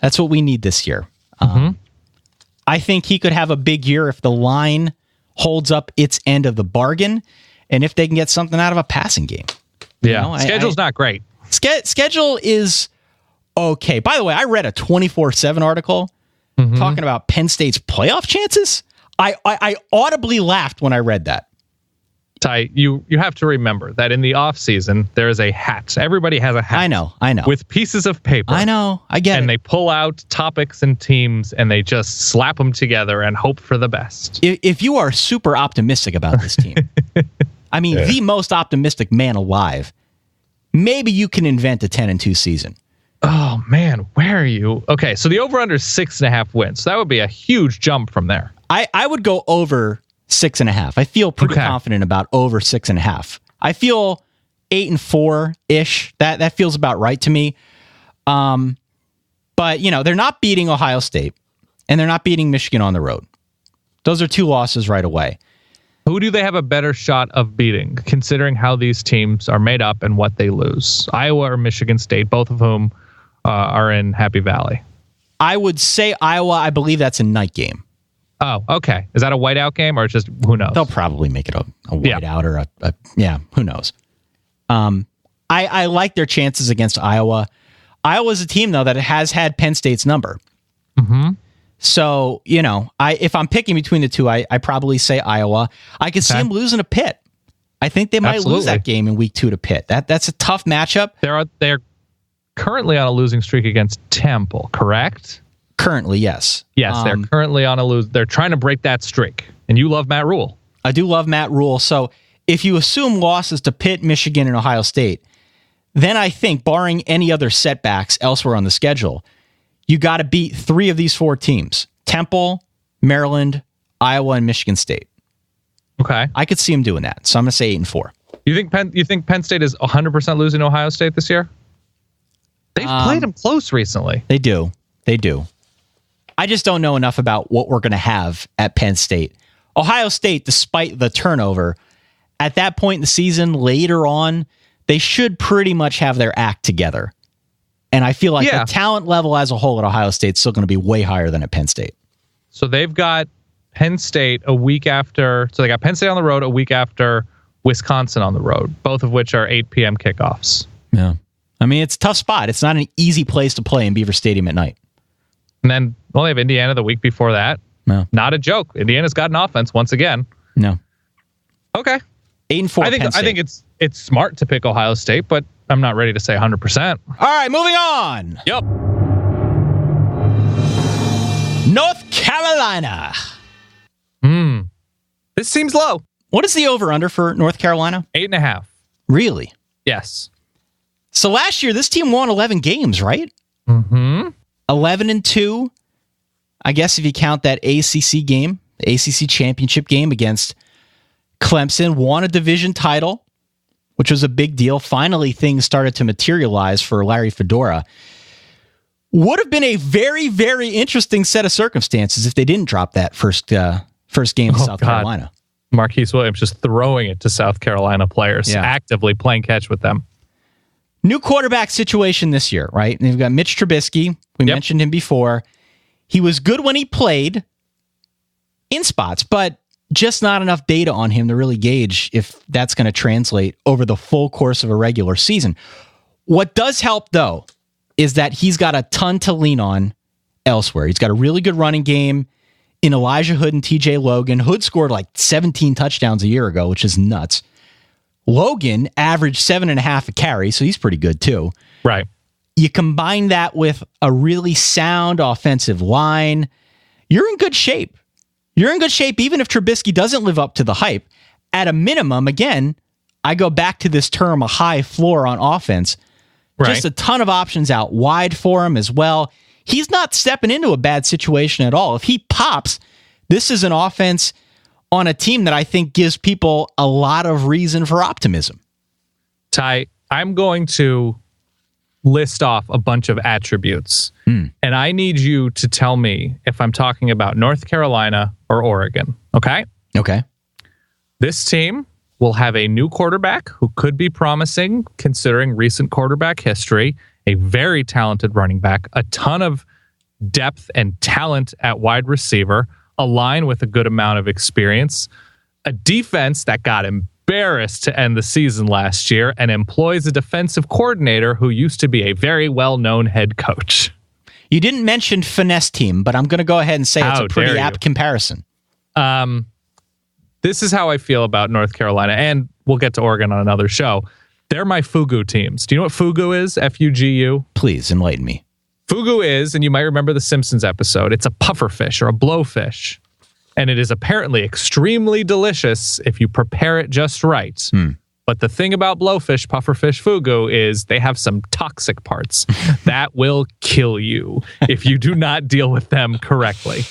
That's what we need this year. I think he could have a big year if the line holds up its end of the bargain and if they can get something out of a passing game. Yeah, schedule's not great. Schedule is okay. By the way, I read a 24/7 article talking about Penn State's playoff chances. I audibly laughed when I read that. Ty, you have to remember that in the offseason, there is a hat. Everybody has a hat. I know. With pieces of paper. I know. I get it. And they pull out topics and teams and they just slap them together and hope for the best. If you are super optimistic about this team, I mean, the most optimistic man alive, maybe you can invent a 10-2 season. Oh, man, where are you? Okay, so the over-under 6.5 wins. So that would be a huge jump from there. I would go over 6.5. I feel pretty confident about over 6.5. I feel 8-4 ish. That feels about right to me. But, they're not beating Ohio State, and they're not beating Michigan on the road. Those are 2 losses right away. Who do they have a better shot of beating, considering how these teams are made up and what they lose? Iowa or Michigan State, both of whom are in Happy Valley? I would say Iowa. I believe that's a night game. Oh, okay. Is that a whiteout game or just who knows? They'll probably make it a whiteout or who knows? I like their chances against Iowa. Iowa's a team, though, that has had Penn State's number. Mm-hmm. So, if I'm picking between the two, I probably say Iowa. I could see them losing to Pitt. I think they might lose that game in week 2 to Pitt. That's a tough matchup. They're currently on a losing streak against Temple, correct? Currently, yes. Yes, they're currently on a lose. They're trying to break that streak. And you love Matt Rule. I do love Matt Rule. So if you assume losses to Pitt, Michigan, and Ohio State, then I think, barring any other setbacks elsewhere on the schedule, you got to beat 3 of these 4 teams: Temple, Maryland, Iowa, and Michigan State. Okay. I could see them doing that. So I'm going to say 8-4. You think Penn State is 100% losing to Ohio State this year? They've played them close recently. They do. I just don't know enough about what we're going to have at Penn State. Ohio State, despite the turnover, at that point in the season, later on, they should pretty much have their act together. And I feel like the talent level as a whole at Ohio State is still going to be way higher than at Penn State. So they've got Penn State a week after. So they got Penn State on the road a week after Wisconsin on the road, both of which are 8 p.m. kickoffs. Yeah. I mean, it's a tough spot. It's not an easy place to play in Beaver Stadium at night. And then they have Indiana the week before that. No. Not a joke. Indiana's got an offense once again. No. Okay. 8-4. I think it's smart to pick Ohio State, but I'm not ready to say 100%. All right, moving on. Yep. North Carolina. This seems low. What is the over-under for North Carolina? 8.5. Really? Yes. So last year, this team won 11 games, right? Mm-hmm. 11-2. I guess if you count that ACC game, the ACC championship game against Clemson, won a division title, which was a big deal. Finally, things started to materialize for Larry Fedora. Would have been a very, very interesting set of circumstances if they didn't drop that first game to South Carolina. Marquise Williams just throwing it to South Carolina players, actively playing catch with them. New quarterback situation this year, right? And they've got Mitch Trubisky. We mentioned him before. He was good when he played in spots, but just not enough data on him to really gauge if that's going to translate over the full course of a regular season. What does help, though, is that he's got a ton to lean on elsewhere. He's got a really good running game in Elijah Hood and TJ Logan. Hood scored like 17 touchdowns a year ago, which is nuts. Logan averaged 7.5 a carry, so he's pretty good too. Right. You combine that with a really sound offensive line, you're in good shape. You're in good shape even if Trubisky doesn't live up to the hype. At a minimum, again, I go back to this term, a high floor on offense. Right. Just a ton of options out wide for him as well. He's not stepping into a bad situation at all. If he pops, this is an offense on a team that I think gives people a lot of reason for optimism. Ty, I'm going to list off a bunch of attributes, and I need you to tell me if I'm talking about North Carolina or Oregon, okay? Okay. This team will have a new quarterback who could be promising considering recent quarterback history, a very talented running back, a ton of depth and talent at wide receiver, a line with a good amount of experience, a defense that got embarrassed to end the season last year and employs a defensive coordinator who used to be a very well-known head coach. You didn't mention finesse team, but I'm going to go ahead and say it's a pretty apt comparison. This is how I feel about North Carolina, and we'll get to Oregon on another show. They're my Fugu teams. Do you know what Fugu is? F-U-G-U? Please enlighten me. Fugu is, and you might remember the Simpsons episode, it's a pufferfish or a blowfish. And it is apparently extremely delicious if you prepare it just right. But the thing about blowfish, pufferfish, fugu is they have some toxic parts that will kill you if you do not deal with them correctly.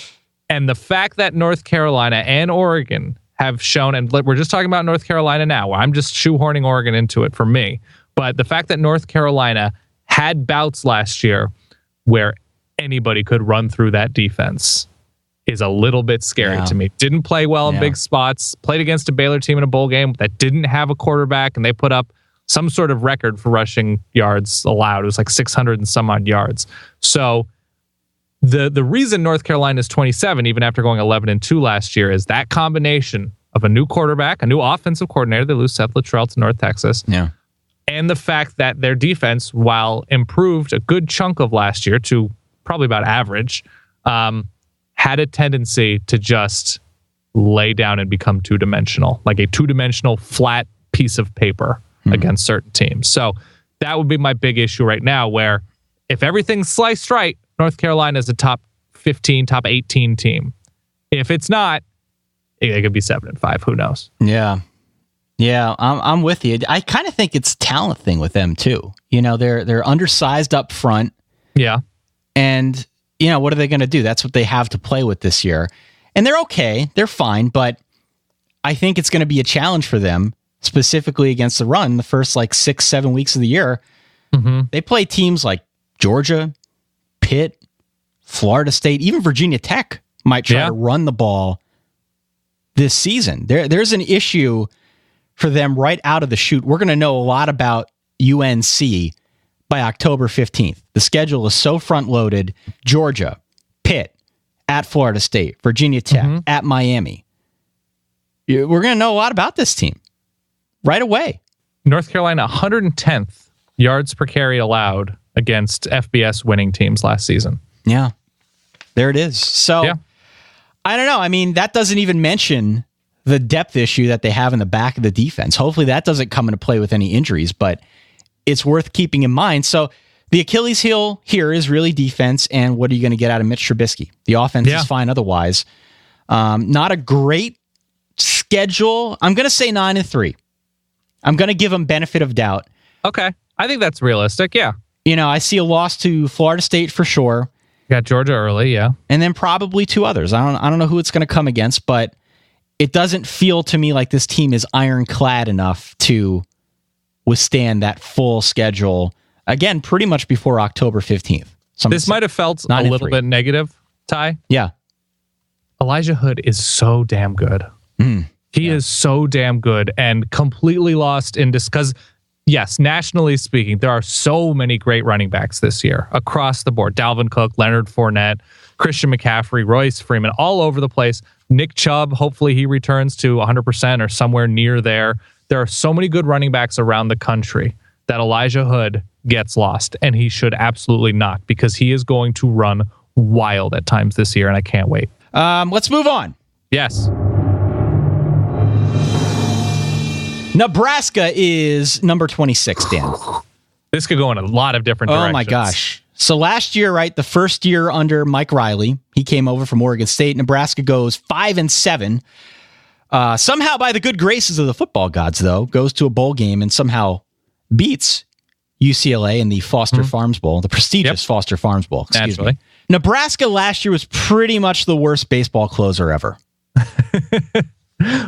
And the fact that North Carolina and Oregon have shown, and we're just talking about North Carolina now, I'm just shoehorning Oregon into it for me. But the fact that North Carolina had bouts last year where anybody could run through that defense is a little bit scary to me. Didn't play well in big spots, played against a Baylor team in a bowl game that didn't have a quarterback, and they put up some sort of record for rushing yards allowed. It was like 600 and some odd yards. So the reason North Carolina is 27, even after going 11-2 last year, is that combination of a new quarterback, a new offensive coordinator. They lose Seth Luttrell to North Texas. Yeah. And the fact that their defense, while improved a good chunk of last year to probably about average, had a tendency to just lay down and become two-dimensional, like a two-dimensional flat piece of paper against certain teams. So that would be my big issue right now, where if everything's sliced right, North Carolina is a top 15, top 18 team. If it's not, it could be 7-5. Who knows? Yeah. Yeah, I'm with you. I kind of think it's a talent thing with them too. You know, they're undersized up front. Yeah. And, you know, what are they going to do? That's what they have to play with this year. And they're okay. They're fine. But I think it's going to be a challenge for them, specifically against the run, the first like 6-7 weeks of the year. They play teams like Georgia, Pitt, Florida State, even Virginia Tech might try to run the ball this season. There's an issue for them right out of the chute. We're going to know a lot about UNC by October 15th. The schedule is so front-loaded. Georgia, Pitt, at Florida State, Virginia Tech, at Miami. We're going to know a lot about this team right away. North Carolina, 110th yards per carry allowed against FBS winning teams last season. Yeah, there it is. So, I don't know. I mean, that doesn't even mention the depth issue that they have in the back of the defense. Hopefully that doesn't come into play with any injuries, but it's worth keeping in mind. So the Achilles heel here is really defense, and what are you going to get out of Mitch Trubisky? The offense is fine otherwise. Not a great schedule. I'm going to say 9-3. I'm going to give them benefit of doubt. Okay. I think that's realistic, yeah. You know, I see a loss to Florida State for sure. Got Georgia early, yeah. And then probably two others. I don't know who it's going to come against, but it doesn't feel to me like this team is ironclad enough to withstand that full schedule. Again, pretty much before October 15th. This might have felt a little bit negative, Ty. Yeah. Elijah Hood is so damn good. He is so damn good and completely lost in this because, yes, nationally speaking, there are so many great running backs this year across the board. Dalvin Cook, Leonard Fournette, Christian McCaffrey, Royce Freeman, all over the place. Nick Chubb, hopefully he returns to 100% or somewhere near there. There are so many good running backs around the country that Elijah Hood gets lost, and he should absolutely not, because he is going to run wild at times this year, and I can't wait. Let's move on. Yes. Nebraska is number 26, Dan. This could go in a lot of different directions. Oh my gosh. So last year, right, the first year under Mike Riley, he came over from Oregon State. Nebraska goes 5-7. Somehow, by the good graces of the football gods, though, goes to a bowl game and somehow beats UCLA in the Foster Farms Bowl, the prestigious Foster Farms Bowl. Excuse me. Nebraska last year was pretty much the worst baseball closer ever.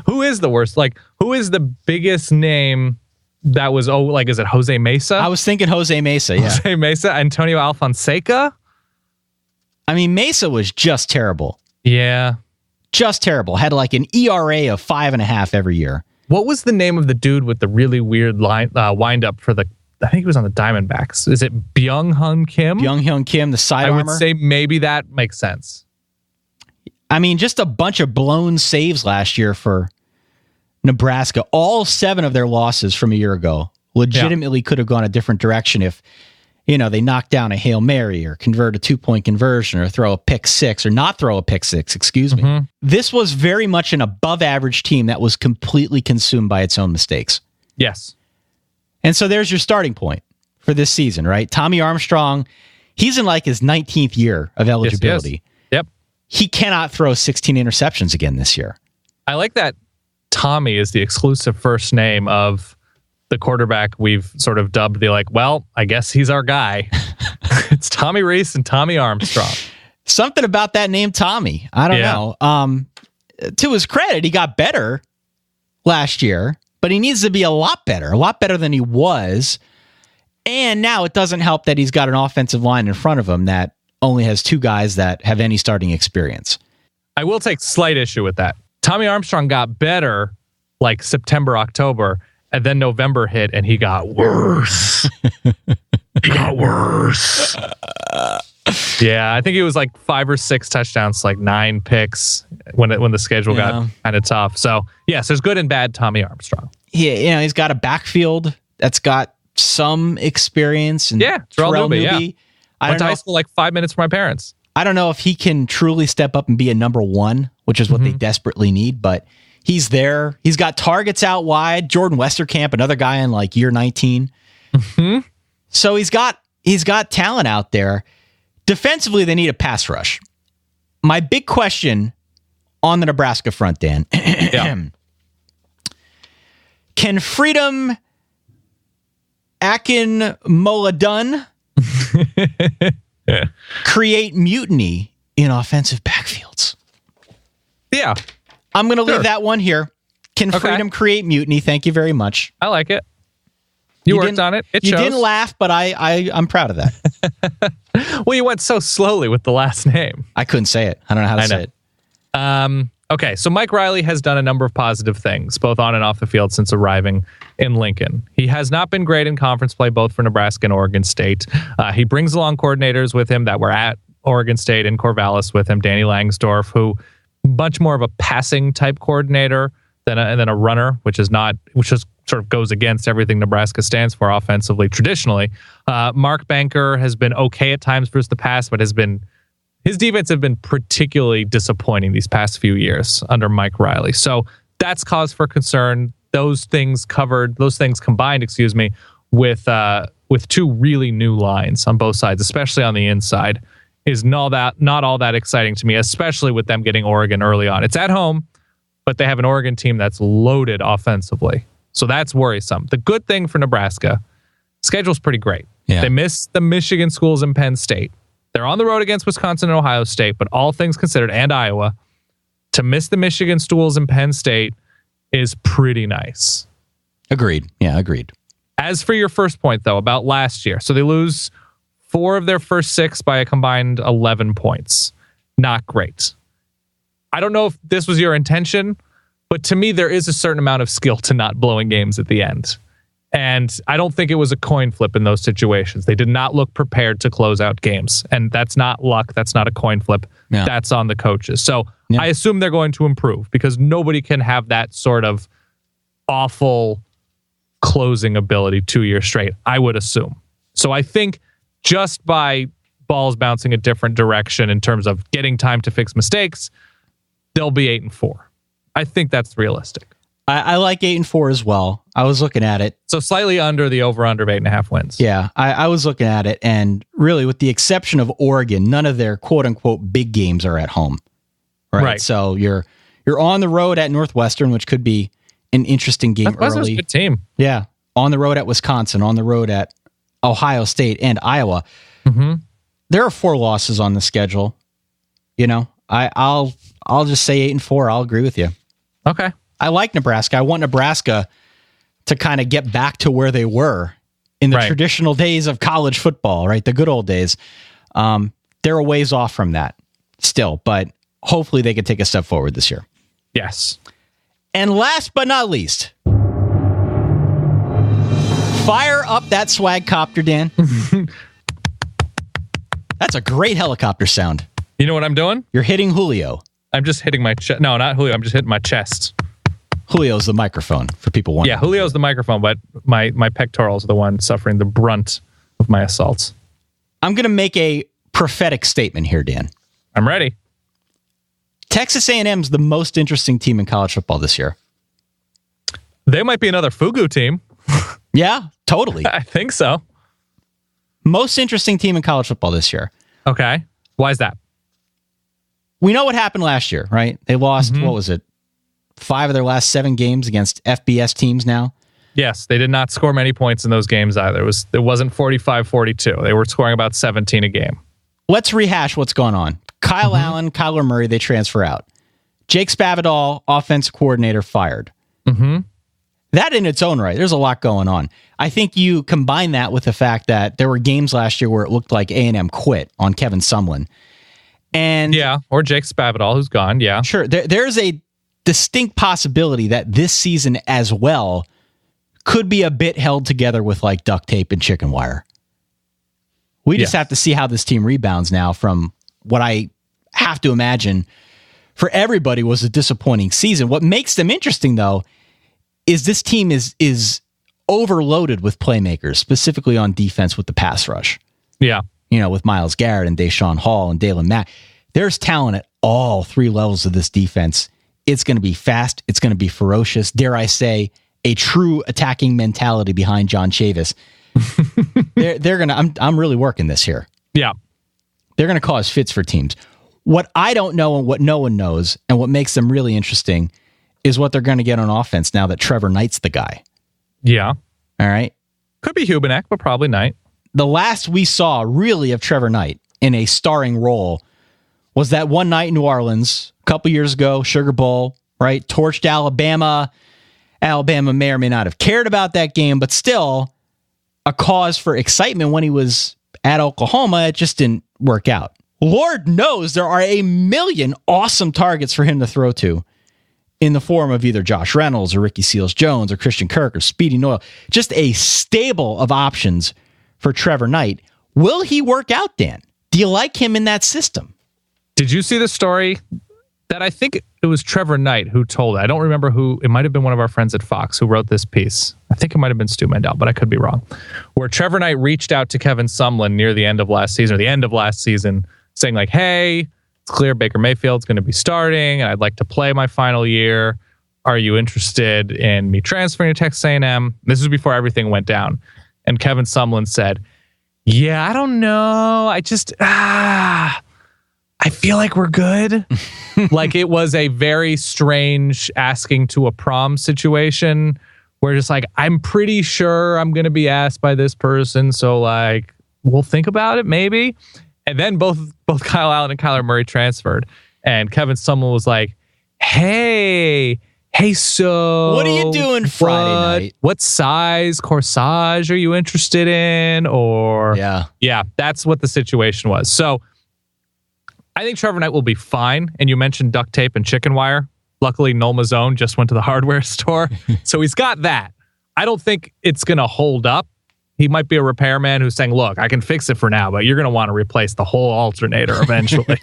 Who is the worst? Like, who is the biggest name that was, is it Jose Mesa? I was thinking Jose Mesa, yeah. Jose Mesa, Antonio Alfonseca? I mean, Mesa was just terrible. Yeah. Just terrible. Had like an ERA of 5.5 every year. What was the name of the dude with the really weird wind up for the, I think he was on the Diamondbacks. Is it Byung-Hyun Kim? Byung-Hyun Kim, the side armor? I would say maybe that makes sense. I mean, just a bunch of blown saves last year for Nebraska. All 7 of their losses from a year ago legitimately could have gone a different direction if, you know, they knock down a Hail Mary or convert a 2-point conversion or throw a pick six or not throw a pick six, excuse me. This was very much an above average team that was completely consumed by its own mistakes. Yes. And so there's your starting point for this season, right? Tommy Armstrong, he's in like his 19th year of eligibility. Yes. Yep. He cannot throw 16 interceptions again this year. I like that Tommy is the exclusive first name of the quarterback we've sort of dubbed I guess he's our guy. It's Tommy Reese and Tommy Armstrong. Something about that name, Tommy. I don't know. To his credit, he got better last year, but he needs to be a lot better than he was. And now it doesn't help that he's got an offensive line in front of him that only has 2 guys that have any starting experience. I will take slight issue with that. Tommy Armstrong got better like September, October, and then November hit and he got worse. He got worse. Yeah, I think it was like 5 or 6 touchdowns, like 9 picks when the schedule got kind of tough. So, yes, there's good and bad Tommy Armstrong. Yeah, he's got a backfield that's got some experience. And Terrell Newby, yeah. I went to don't high know. school like 5 minutes from my parents. I don't know if he can truly step up and be a number 1, which is what they desperately need, but he's there. He's got targets out wide. Jordan Westerkamp, another guy in like year 19. So he's got talent out there. Defensively, they need a pass rush. My big question on the Nebraska front, Dan. Can Freedom Akinmoladun create mutiny in offensive backfields? Yeah. I'm going to leave that one here. Can Freedom create mutiny? Thank you very much. I like it. You worked on it. It shows. You didn't laugh, but I'm proud of that. Well, you went so slowly with the last name. I couldn't say it. I don't know how to say it. Okay, so Mike Riley has done a number of positive things, both on and off the field, since arriving in Lincoln. He has not been great in conference play, both for Nebraska and Oregon State. He brings along coordinators with him that were at Oregon State and Corvallis with him, Danny Langsdorf, who much more of a passing type coordinator than a runner, which is sort of goes against everything Nebraska stands for offensively traditionally. Mark Banker has been okay at times versus the pass, but his defense have been particularly disappointing these past few years under Mike Riley. So that's cause for concern. Those things combined, with 2 really new lines on both sides, especially on the inside, is not all that exciting to me, especially with them getting Oregon early on. It's at home, but they have an Oregon team that's loaded offensively. So that's worrisome. The good thing for Nebraska, schedule's pretty great. Yeah. They miss the Michigan schools and Penn State. They're on the road against Wisconsin and Ohio State, but all things considered, and Iowa, to miss the Michigan schools and Penn State is pretty nice. Agreed. Yeah, agreed. As for your first point, though, about last year, so they lose 4 of their first 6 by a combined 11 points. Not great. I don't know if this was your intention, but to me, there is a certain amount of skill to not blowing games at the end. And I don't think it was a coin flip in those situations. They did not look prepared to close out games. And that's not luck. That's not a coin flip. Yeah. That's on the coaches. So I assume they're going to improve because nobody can have that sort of awful closing ability 2 years straight, I would assume. So I think just by balls bouncing a different direction in terms of getting time to fix mistakes, they'll be 8-4. I think that's realistic. I like 8-4 as well. I was looking at it. So slightly under the over-under of 8.5 wins. Yeah, I was looking at it, and really, with the exception of Oregon, none of their quote-unquote big games are at home. Right. So you're on the road at Northwestern, which could be an interesting game Northwestern's early. a good team. Yeah. On the road at Wisconsin, on the road at Ohio State and Iowa. Mm-hmm. There are 4 losses on the schedule. You know, I'll just say 8-4. I'll agree with you. Okay. I like Nebraska. I want Nebraska to kind of get back to where they were in the traditional days of college football, right? The good old days. They're a ways off from that still, but hopefully they can take a step forward this year. Yes. And last but not least, fire up that swag copter, Dan. That's a great helicopter sound. You know what I'm doing? You're hitting Julio. I'm just hitting my chest. No, not Julio. I'm just hitting my chest. Julio's the microphone for people wondering. Yeah, Julio's the microphone, but my pectorals are the one suffering the brunt of my assaults. I'm going to make a prophetic statement here, Dan. I'm ready. Texas A&M's the most interesting team in college football this year. They might be another Fugu team. Yeah, totally. I think so. Most interesting team in college football this year. Okay. Why is that? We know what happened last year, right? They lost, what was it? 5 of their last 7 games against FBS teams now. Yes, they did not score many points in those games either. It wasn't 45-42. They were scoring about 17 a game. Let's rehash what's going on. Kyle Allen, Kyler Murray, they transfer out. Jake Spavital, offensive coordinator, fired. That in its own right, there's a lot going on. I think you combine that with the fact that there were games last year where it looked like A&M quit on Kevin Sumlin. And yeah, or Jake Spavital, who's gone. Yeah, sure. There's a distinct possibility that this season as well could be a bit held together with like duct tape and chicken wire. We just have to see how this team rebounds now from what I have to imagine for everybody was a disappointing season. What makes them interesting, though, is this team is overloaded with playmakers, specifically on defense with the pass rush. Yeah. You know, with Myles Garrett and Deshaun Hall and Dalen Mack. There's talent at all three levels of this defense. It's going to be fast. It's going to be ferocious. Dare I say, a true attacking mentality behind John Chavis. They're going to, I'm really working this here. Yeah. They're going to cause fits for teams. What I don't know and what no one knows and what makes them really interesting is what they're going to get on offense now that Trevor Knight's the guy. Yeah. All right. Could be Hubenek, but probably Knight. The last we saw really of Trevor Knight in a starring role was that one night in New Orleans a couple years ago, Sugar Bowl, right? Torched Alabama. Alabama may or may not have cared about that game, but still a cause for excitement when he was at Oklahoma. It just didn't work out. Lord knows there are a million awesome targets for him to throw to in the form of either Josh Reynolds or Ricky Seals-Jones or Christian Kirk or Speedy Noyle. Just a stable of options for Trevor Knight. Will he work out, Dan? Do you like him in that system? Did you see the story that I think it was Trevor Knight who told it? I don't remember who. It might have been one of our friends at Fox who wrote this piece. I think it might have been Stu Mandel, but I could be wrong. Where Trevor Knight reached out to Kevin Sumlin near the end of last season, or the end of last season, saying like, hey, it's clear Baker Mayfield's going to be starting, and I'd like to play my final year. Are you interested in me transferring to Texas A&M? This was before everything went down. And Kevin Sumlin said, yeah, I don't know. I just, I feel like we're good. Like it was a very strange asking to a prom situation where just like, I'm pretty sure I'm going to be asked by this person. So like, we'll think about it maybe. And then both Kyle Allen and Kyler Murray transferred. And Kevin Sumlin was like, hey, so what are you doing Friday night? What size corsage are you interested in? Or yeah, that's what the situation was. So I think Trevor Knight will be fine. And you mentioned duct tape and chicken wire. Luckily, Noel Mazzone just went to the hardware store. So he's got that. I don't think it's going to hold up. He might be a repairman who's saying, look, I can fix it for now, but you're going to want to replace the whole alternator eventually.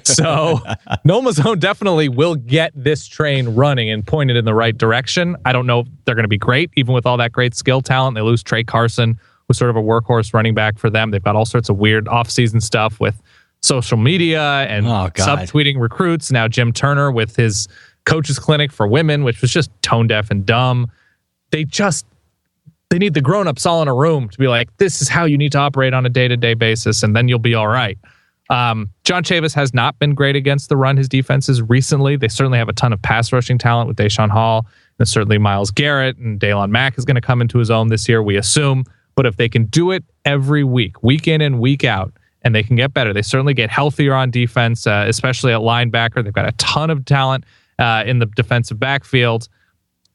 So Noel Mazzone definitely will get this train running and pointed in the right direction. I don't know if they're going to be great, even with all that great skill talent. They lose Trey Carson, who's sort of a workhorse running back for them. They've got all sorts of weird offseason stuff with social media and subtweeting recruits. Now Jim Turner with his coaches clinic for women, which was just tone deaf and dumb. They need the grown-ups all in a room to be like, this is how you need to operate on a day-to-day basis, and then you'll be all right. John Chavis has not been great against the run, his defenses recently. They certainly have a ton of pass rushing talent with Deshaun Hall, and certainly Myles Garrett, and Dalen Mack is going to come into his own this year, we assume. But if they can do it every week in and week out, and they can get better, they certainly get healthier on defense, especially at linebacker. They've got a ton of talent in the defensive backfield.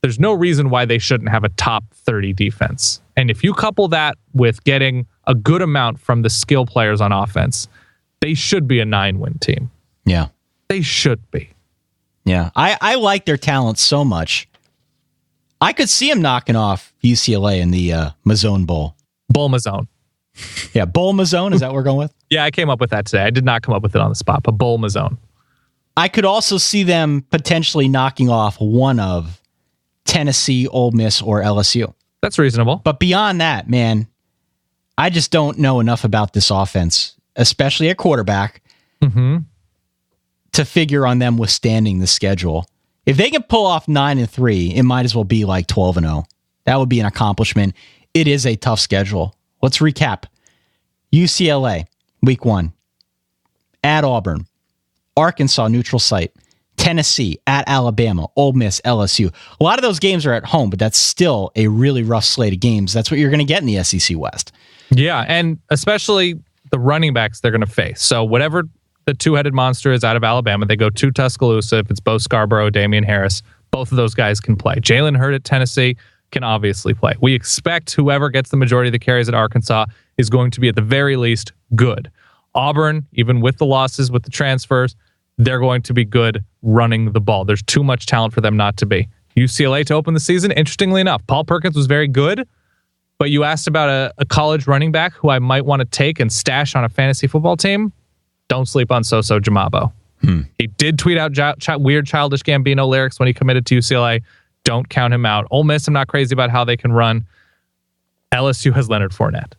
There's no reason why they shouldn't have a top 30 defense. And if you couple that with getting a good amount from the skill players on offense, they should be a 9-win team. Yeah. They should be. Yeah. I like their talent so much. I could see them knocking off UCLA in the Mazzone Bowl. Bull Mazzone. Yeah, Bull Mazzone. Is that what we're going with? Yeah, I came up with that today. I did not come up with it on the spot, but Bull Mazzone. I could also see them potentially knocking off one of Tennessee, Ole Miss, or LSU. That's reasonable. But beyond that, man, I just don't know enough about this offense, especially at quarterback, to figure on them withstanding the schedule. If they can pull off 9-3, it might as well be like 12-0. That would be an accomplishment. It is a tough schedule. Let's recap. UCLA, week 1. At Auburn. Arkansas, neutral site. Tennessee, at Alabama, Ole Miss, LSU. A lot of those games are at home, but that's still a really rough slate of games. That's what you're going to get in the SEC West. Yeah, and especially the running backs they're going to face. So whatever the two-headed monster is out of Alabama, they go to Tuscaloosa. If it's Bo Scarborough, Damian Harris, both of those guys can play. Jalen Hurd at Tennessee can obviously play. We expect whoever gets the majority of the carries at Arkansas is going to be at the very least good. Auburn, even with the losses, with the transfers, they're going to be good running the ball. There's too much talent for them not to be. UCLA to open the season, interestingly enough, Paul Perkins was very good, but you asked about a college running back who I might want to take and stash on a fantasy football team. Don't sleep on Soso Jamabo. He did tweet out weird Childish Gambino lyrics when he committed to UCLA. Don't count him out. Ole Miss, I'm not crazy about how they can run. LSU has Leonard Fournette.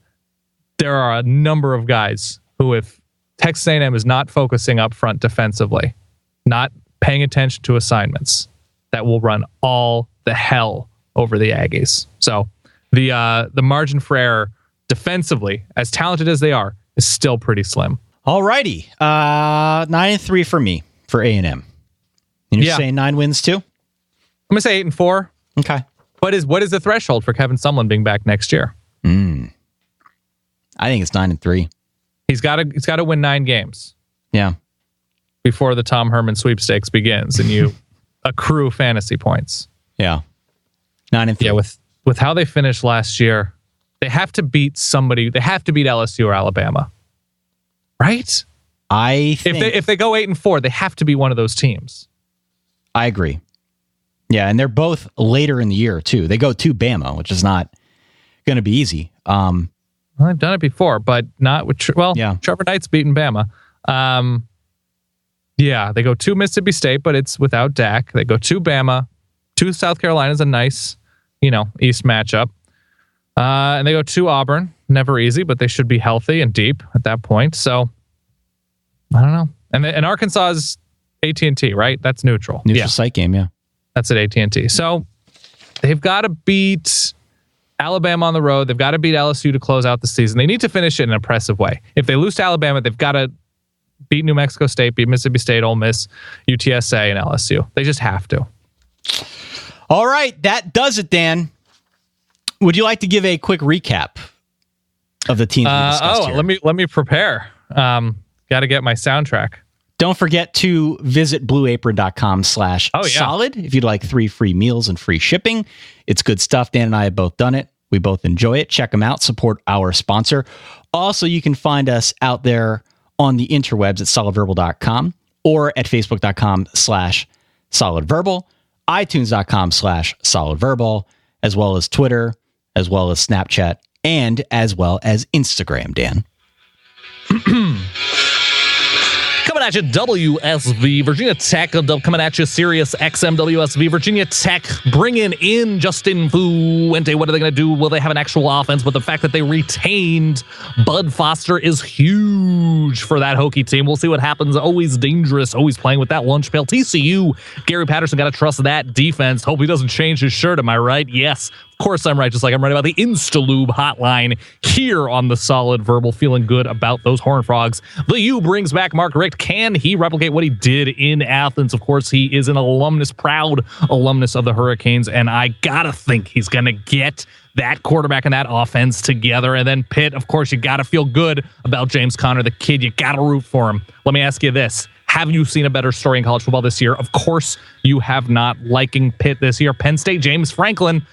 There are a number of guys who, if Texas A&M is not focusing up front defensively, not paying attention to assignments, that will run all the hell over the Aggies. So the margin for error defensively, as talented as they are, is still pretty slim. All righty. 9-3 for me for A&M. And you're saying 9 wins too? I'm going to say 8-4. Okay. What is the threshold for Kevin Sumlin being back next year? I think it's 9-3. He's got to win 9 games. Yeah. Before the Tom Herman sweepstakes begins and you accrue fantasy points. Yeah. 9-3. Yeah, with how they finished last year, they have to beat somebody. They have to beat LSU or Alabama. Right? I think if they go 8-4, they have to be one of those teams. I agree. Yeah, and they're both later in the year too. They go to Bama, which is not going to be easy. Well, they've done it before, but not with Trevor Knight's beaten Bama. Yeah, they go to Mississippi State, but it's without Dak. They go to Bama. To South Carolina is a nice, East matchup. And they go to Auburn. Never easy, but they should be healthy and deep at that point. So, I don't know. And Arkansas is AT&T, right? That's neutral. Neutral site game, yeah. That's at AT&T. So, they've got to beat Alabama on the road. They've got to beat LSU to close out the season. They need to finish it in an impressive way. If they lose to Alabama, they've got to beat New Mexico State, beat Mississippi State, Ole Miss, UTSA, and LSU. They just have to. All right, that does it, Dan. Would you like to give a quick recap of the teams we discussed here? Let me prepare. Got to get my soundtrack. Don't forget to visit blueapron.com/solid if you'd like 3 free meals and free shipping. It's good stuff. Dan and I have both done it. We both enjoy it. Check them out. Support our sponsor. Also, you can find us out there on the interwebs at solidverbal.com or at facebook.com/solidverbal, itunes.com/solidverbal, as well as Twitter, as well as Snapchat, and as well as Instagram, Dan. Coming at you, WSV, Virginia Tech, coming at you, Sirius XM, WSV, Virginia Tech, bringing in Justin Fuente. What are they going to do? Will they have an actual offense? But the fact that they retained Bud Foster is huge for that Hokie team. We'll see what happens. Always dangerous, always playing with that lunch pail. TCU, Gary Patterson, got to trust that defense. Hope he doesn't change his shirt. Am I right? Yes. Of course I'm right, just like I'm right about the InstaLube hotline here on the Solid Verbal. Feeling good about those Horned Frogs. The U brings back Mark Richt. Can he replicate what he did in Athens? Of course, he is an alumnus, proud alumnus of the Hurricanes, and I gotta think he's gonna get that quarterback and that offense together. And then Pitt, of course, you gotta feel good about James Conner, the kid. You gotta root for him. Let me ask you this. Have you seen a better story in college football this year? Of course you have not. Liking Pitt this year. Penn State, James Franklin.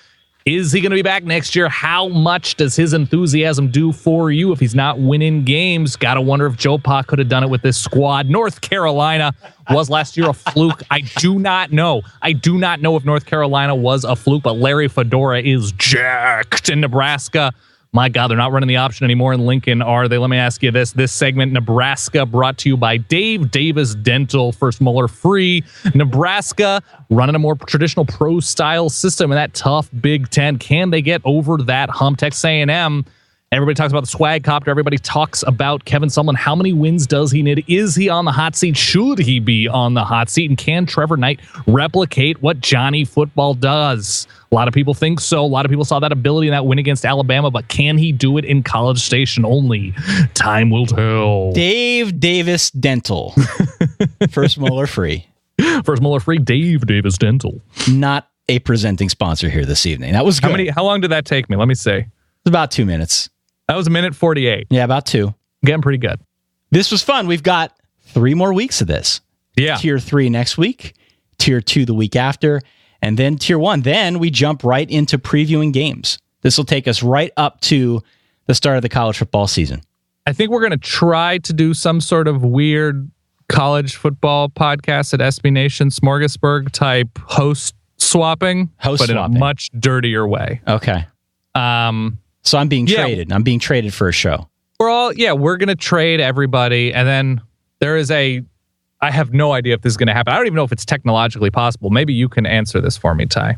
Is he going to be back next year? How much does his enthusiasm do for you if he's not winning games? Got to wonder if Joe Pa could have done it with this squad. North Carolina was last year a fluke. I do not know. If North Carolina was a fluke, but Larry Fedora is jacked in Nebraska. My God, they're not running the option anymore in Lincoln, are they? Let me ask you this. This segment, Nebraska, brought to you by Dave Davis Dental. First molar free. Nebraska running a more traditional pro-style system in that tough Big Ten. Can they get over that hump? Texas A&M, everybody talks about the swag copter. Everybody talks about Kevin Sumlin. How many wins does he need? Is he on the hot seat? Should he be on the hot seat? And can Trevor Knight replicate what Johnny Football does? A lot of people think so. A lot of people saw that ability in that win against Alabama, but can he do it in College Station? Only time will tell. Dave Davis Dental. First molar free. First molar free, Dave Davis Dental. Not a presenting sponsor here this evening. That was good. How long did that take me? Let me see. It was about 2 minutes. That was 1:48. Yeah, about 2. Getting pretty good. This was fun. We've got 3 more weeks of this. Yeah. Tier 3 next week, Tier 2 the week after, And then Tier 1. Then we jump right into previewing games. This will take us right up to the start of the college football season. I think we're going to try to do some sort of weird college football podcast at SB Nation Smorgasburg type host swapping, but in a much dirtier way. Okay. So I'm being traded. I'm being traded for a show. We're going to trade everybody. And then there is I have no idea if this is going to happen. I don't even know if it's technologically possible. Maybe you can answer this for me, Ty.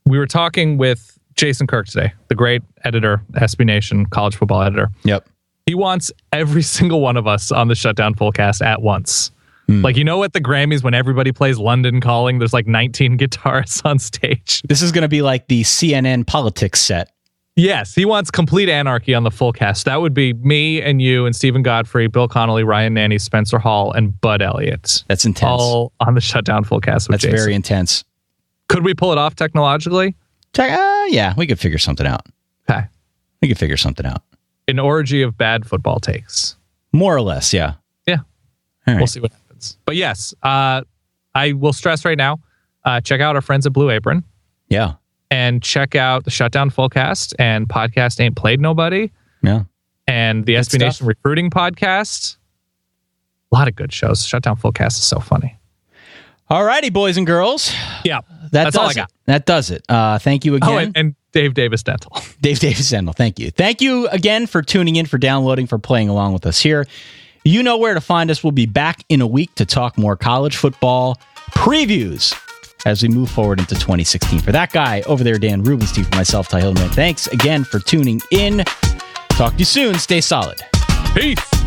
We were talking with Jason Kirk today, the great editor, SB Nation, college football editor. Yep. He wants every single one of us on the Shutdown Fullcast at once. Like, you know, at the Grammys when everybody plays London Calling, there's like 19 guitarists on stage. This is going to be like the CNN politics set. Yes, he wants complete anarchy on the Fullcast. That would be me and you and Stephen Godfrey, Bill Connolly, Ryan Nanny, Spencer Hall, and Bud Elliott. That's intense. All on the Shutdown Fullcast with That's Jason. very intense. Could we pull it off technologically? Yeah, we could figure something out. Okay. We could figure something out. An orgy of bad football takes. More or less, yeah. Yeah. All right. We'll see what happens. But yes, I will stress right now, check out our friends at Blue Apron. Yeah. And check out the Shutdown Fullcast and podcast Ain't Played Nobody. Yeah. And the SB Nation Recruiting Podcast. A lot of good shows. Shutdown Fullcast is so funny. All righty, boys and girls. Yeah. That's all I got. That does it. Thank you again. Oh, and Dave Davis Dental. Dave Davis Dental. Thank you. Thank you again for tuning in, for downloading, for playing along with us here. You know where to find us. We'll be back in a week to talk more college football previews as we move forward into 2016. For that guy over there, Dan Rubenstein, for myself, Ty Hildeman, thanks again for tuning in. Talk to you soon. Stay solid. Peace.